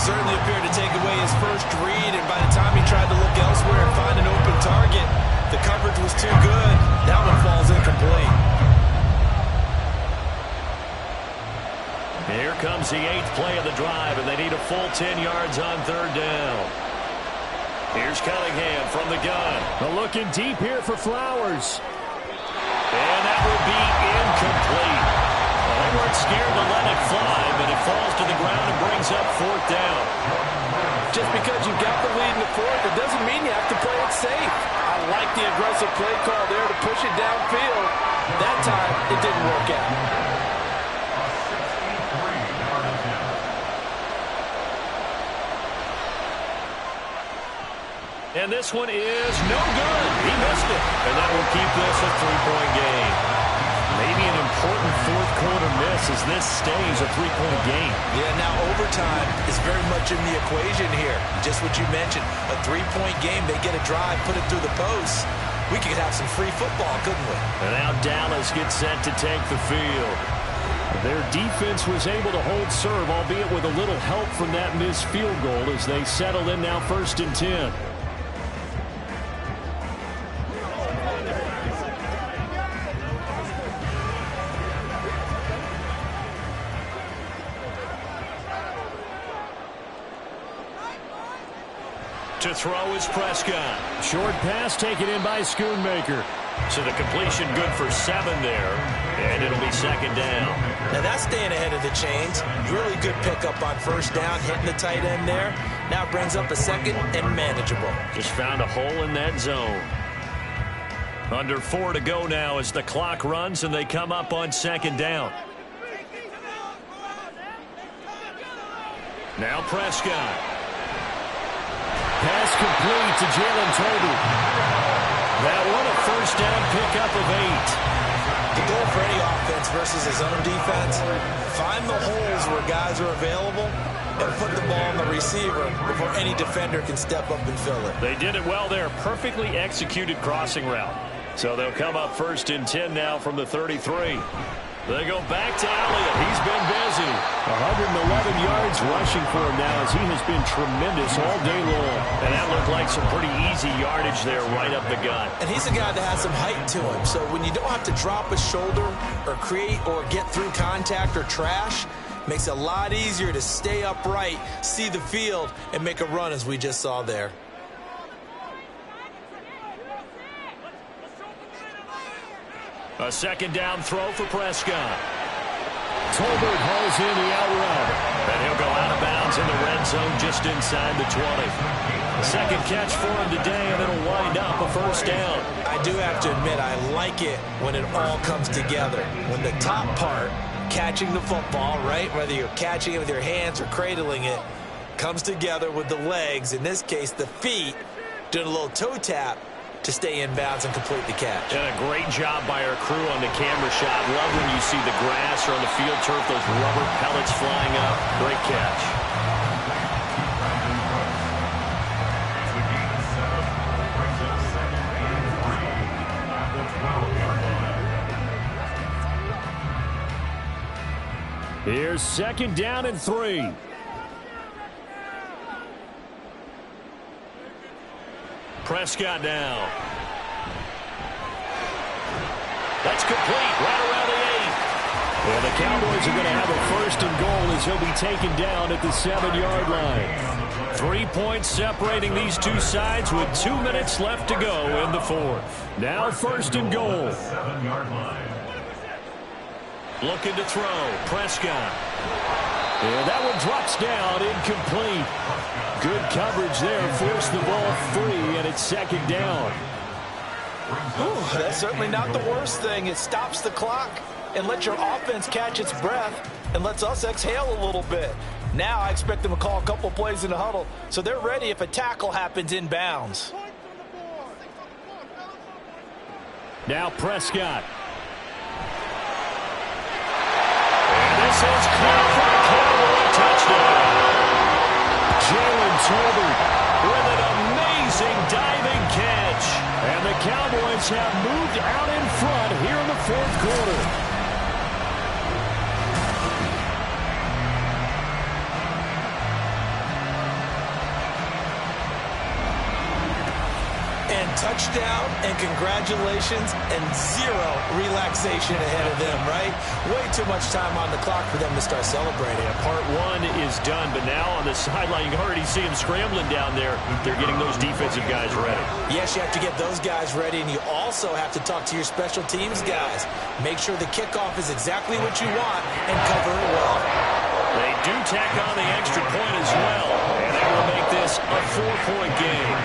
Certainly appeared to take away his first read, and by the time he tried to look elsewhere and find an open target, the coverage was too good. That one falls incomplete. Here comes the 8th play of the drive, and they need a full 10 yards on 3rd down. Here's Cunningham from the gun. Looking deep here for Flowers. And that will be incomplete. Well, they weren't scared to let it fly, but it falls to the ground and brings up 4th down. Just because you've got the lead in the 4th, it doesn't mean you have to play it safe. I like the aggressive play call there to push it downfield. That time, it didn't work out. And this one is no good. He missed it. And that will keep this a 3-point game. Maybe an important 4th quarter miss as this stays a 3-point game. Yeah, now overtime is very much in the equation here. Just what you mentioned, a 3-point game. They get a drive, put it through the post. We could have some free football, couldn't we? And now Dallas gets set to take the field. Their defense was able to hold serve, albeit with a little help from that missed field goal as they settle in now 1st and 10. To throw is Prescott. Short pass taken in by Schoonmaker. So the completion good for 7 there. And it'll be 2nd down. Now that's staying ahead of the chains. Really good pickup on 1st down, hitting the tight end there. Now it brings up a 2nd and manageable. Just found a hole in that zone. Under 4 to go now as the clock runs and they come up on 2nd down. Now Prescott. Pass complete to Jalen Tolbert. That one a 1st down pickup of 8. The goal for any offense versus his own defense, find the holes where guys are available and put the ball on the receiver before any defender can step up and fill it. They did it well there. Perfectly executed crossing route. So they'll come up 1st and 10 now from the 33. They go back to Elliott. He's been busy. 111 yards rushing for him now as he has been tremendous all day long. And that looked like some pretty easy yardage there right up the gut. And he's a guy that has some height to him. So when you don't have to drop a shoulder or create or get through contact or trash, makes it a lot easier to stay upright, see the field, and make a run as we just saw there. A 2nd down throw for Prescott. Tolbert hauls in the out route. And he'll go out of bounds in the red zone just inside the 20. 2nd catch for him today, and it'll wind up a 1st down. I do have to admit, I like it when it all comes together. When the top part, catching the football, right, whether you're catching it with your hands or cradling it, comes together with the legs, in this case the feet, doing a little toe tap to stay in bounds and complete the catch. And a great job by our crew on the camera shot. Love when you see the grass or on the field turf, those rubber pellets flying up. Great catch. Here's 2nd down and 3. Prescott now. That That's complete right around the 8. And the Cowboys are going to have a first and goal as he'll be taken down at the 7-yard line. 3 points separating these two sides with 2 minutes left to go in the fourth. Now first and goal. 7-yard line. Looking to throw. Prescott. And that one drops down, incomplete. Good coverage there, forced the ball free, and it's second down. Ooh, that's certainly not the worst thing. It stops the clock and lets your offense catch its breath and lets us exhale a little bit. Now I expect them to call a couple plays in the huddle so they're ready if a tackle happens inbounds. Now Prescott. And this is clear for a Cowboy touchdown. Jalen Tolbert with an amazing diving catch. And the Cowboys have moved out in front here in the fourth quarter. Touchdown and congratulations and zero relaxation ahead of them, right? Way too much time on the clock for them to start celebrating. Yeah, part one is done, but now on the sideline, you can already see them scrambling down there. They're getting those defensive guys ready. Yes, you have to get those guys ready, and you also have to talk to your special teams guys. Make sure the kickoff is exactly what you want and cover it well. They do tack on the extra point as well, and that will make this a 4-point game.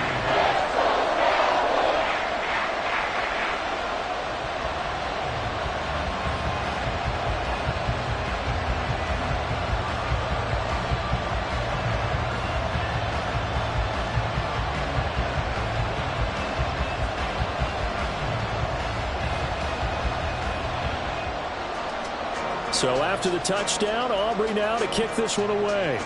So after the touchdown, Aubrey now to kick this one away.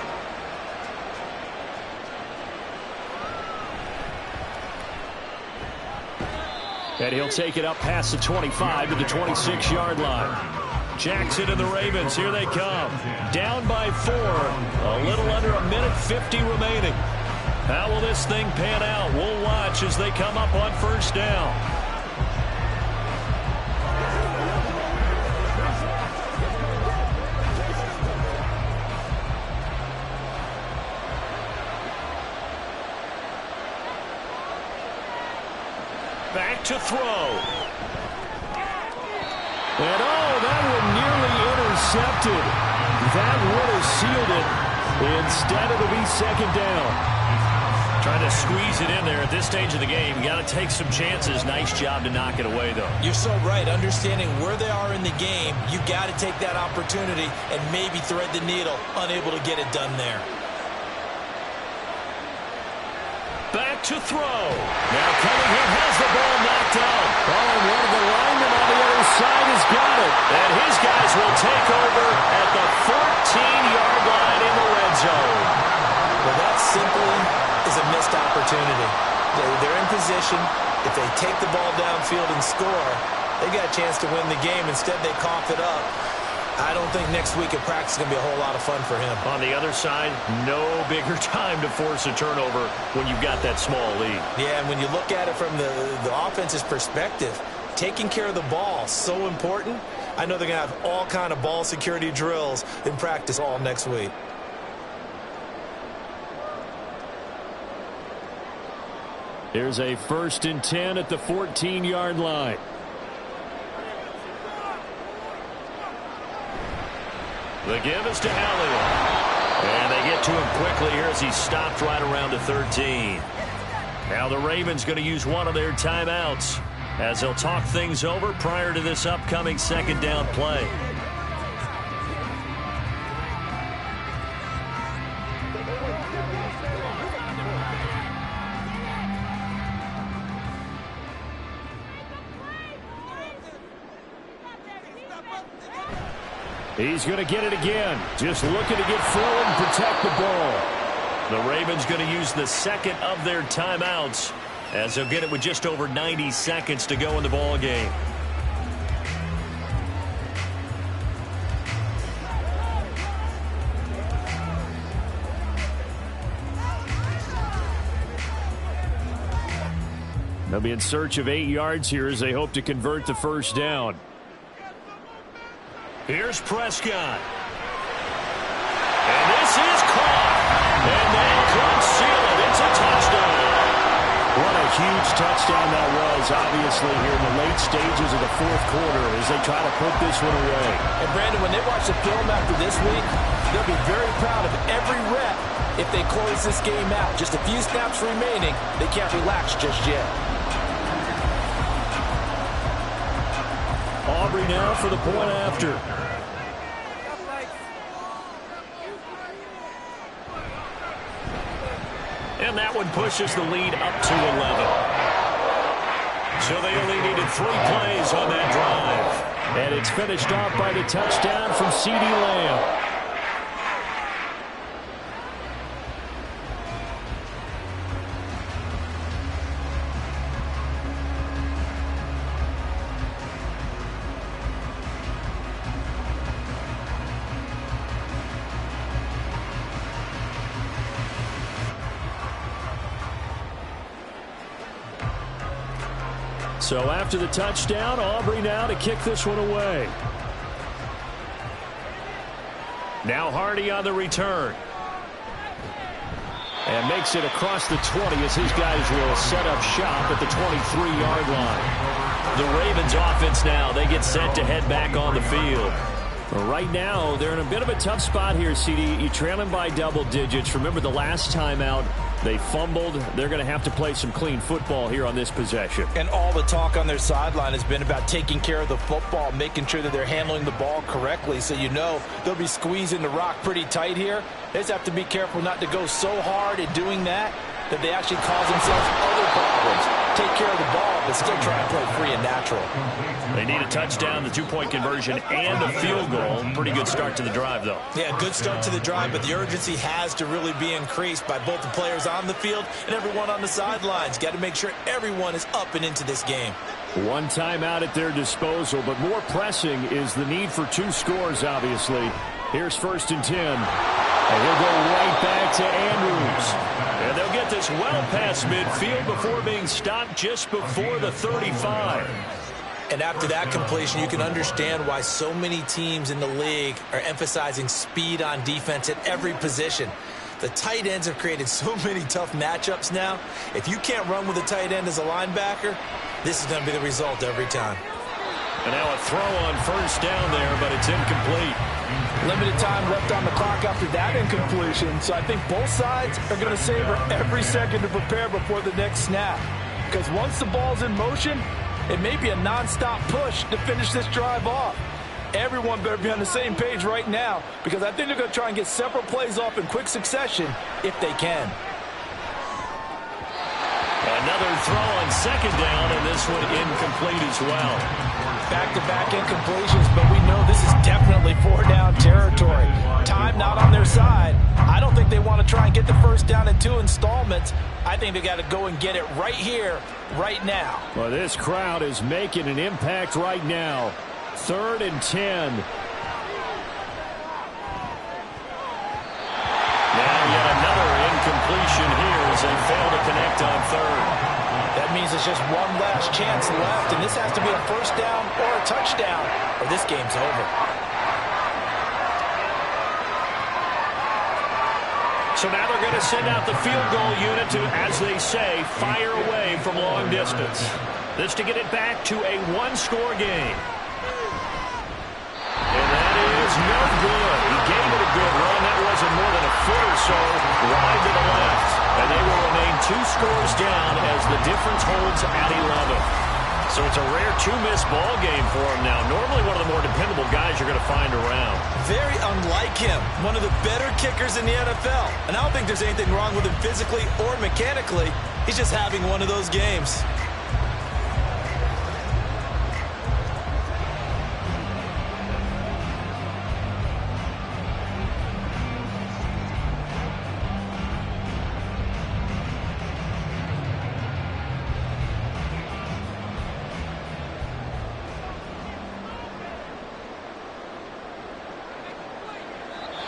And he'll take it up past the 25 to the 26-yard line. Jackson and the Ravens, here they come. Down by 4. A little under a minute 50 remaining. How will this thing pan out? We'll watch as they come up on first down. Back to throw. And that one nearly intercepted. That would have sealed it. Instead, it'll be second down. Trying to squeeze it in there at this stage of the game. You got to take some chances. Nice job to knock it away, though. You're so right. Understanding where they are in the game, you got to take that opportunity and maybe thread the needle. Unable to get it done there. Back to throw. Now Cunningham has the ball knocked out. Oh, and one of the linemen on the other side has got it. And his guys will take over at the 14-yard line in the red zone. Well, that simply is a missed opportunity. They're in position. If they take the ball downfield and score, they got a chance to win the game. Instead, they cough it up. I don't think next week at practice is going to be a whole lot of fun for him. On the other side, no bigger time to force a turnover when you've got that small lead. Yeah, and when you look at it from the offense's perspective, taking care of the ball, so important. I know they're going to have all kind of ball security drills in practice all next week. Here's a 1st and 10 at the 14-yard line. The give is to Elliott. And they get to him quickly here as he stopped right around the 13. Now the Ravens going to use one of their timeouts as they'll talk things over prior to this upcoming second down play. He's going to get it again. Just looking to get forward and protect the ball. The Ravens going to use the second of their timeouts as they'll get it with just over 90 seconds to go in the ball game. They'll be in search of 8 yards here as they hope to convert the first down. Here's Prescott. And this is caught. And that could seal it. It's a touchdown. What a huge touchdown that was, obviously, here in the late stages of the fourth quarter as they try to put this one away. And, Brandon, when they watch the film after this week, they'll be very proud of every rep if they close this game out. Just a few snaps remaining. They can't relax just yet. Aubrey now for the point after. And that one pushes the lead up to 11. So they only needed 3 plays on that drive. And it's finished off by the touchdown from CeeDee Lamb. So after the touchdown, Aubrey now to kick this one away. Now Hardy on the return. And makes it across the 20 as his guys will set up shop at the 23-yard line. The Ravens offense now, they get set to head back on the field. Right now, they're in a bit of a tough spot here, CD. You trail them by double digits. Remember the last time out, they fumbled. They're going to have to play some clean football here on this possession. And all the talk on their sideline has been about taking care of the football, making sure that they're handling the ball correctly. So you know they'll be squeezing the rock pretty tight here. They just have to be careful not to go so hard at doing that they actually cause themselves other problems. Take care of the ball, but still try and play free and natural. They need a touchdown, the 2-point conversion, and a field goal. Pretty good start to the drive, though. Yeah, good start to the drive, but the urgency has to really be increased by both the players on the field and everyone on the sidelines. Got to make sure everyone is up and into this game. One timeout at their disposal, but more pressing is the need for 2 scores, obviously. Here's 1st and 10. And he'll go right back to Andrews. And they'll get this well past midfield before being stopped just before the 35. And after that completion, you can understand why so many teams in the league are emphasizing speed on defense at every position. The tight ends have created so many tough matchups now. If you can't run with a tight end as a linebacker, this is going to be the result every time. And now a throw on 1st down there, but it's incomplete. Limited time left on the clock after that incompletion, so I think both sides are going to savor every second to prepare before the next snap. Because once the ball's in motion, it may be a non-stop push to finish this drive off. Everyone better be on the same page right now, because I think they're going to try and get several plays off in quick succession if they can. Another throw on 2nd down, and this one incomplete as well. Back-to-back incompletions, but we know this is definitely 4-down territory. Time not on their side. I don't think they want to try and get the 1st down in 2 installments. I think they got to go and get it right here, right now. Well, this crowd is making an impact right now. 3rd and 10. Now yet another incompletion here as they fail to connect on 3rd. That means it's just one last chance left, and this has to be a 1st down or a touchdown, or this game's over. So now they're going to send out the field goal unit to, as they say, fire away from long distance. This to get it back to a 1-score game. And that is no good. He gave it a good run. That wasn't more than a foot or so wide to the left. And they will remain 2 scores down as the difference holds at 11. So it's a rare 2-miss ball game for him now. Normally one of the more dependable guys you're going to find around. Very unlike him. One of the better kickers in the NFL. And I don't think there's anything wrong with him physically or mechanically. He's just having one of those games.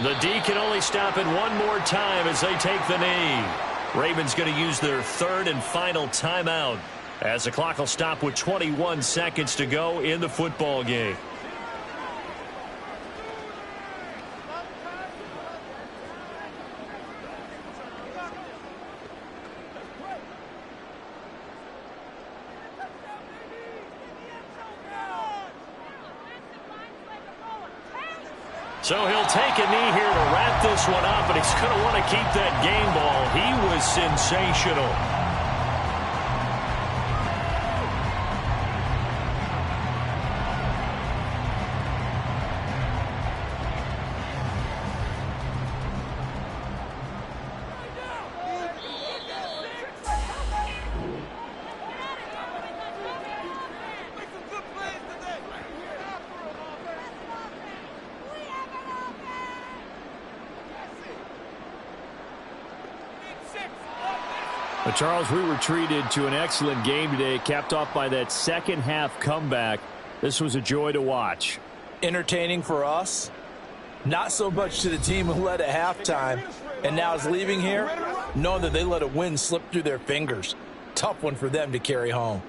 The D can only stop it one more time as they take the knee. Ravens going to use their 3rd and final timeout as the clock will stop with 21 seconds to go in the football game. So he'll take a knee here to wrap this one up, and he's going to want to keep that game ball. He was sensational. But Charles, we were treated to an excellent game today, capped off by that second half comeback. This was a joy to watch. Entertaining for us, not so much to the team who led at halftime and now is leaving here knowing that they let a win slip through their fingers. Tough one for them to carry home.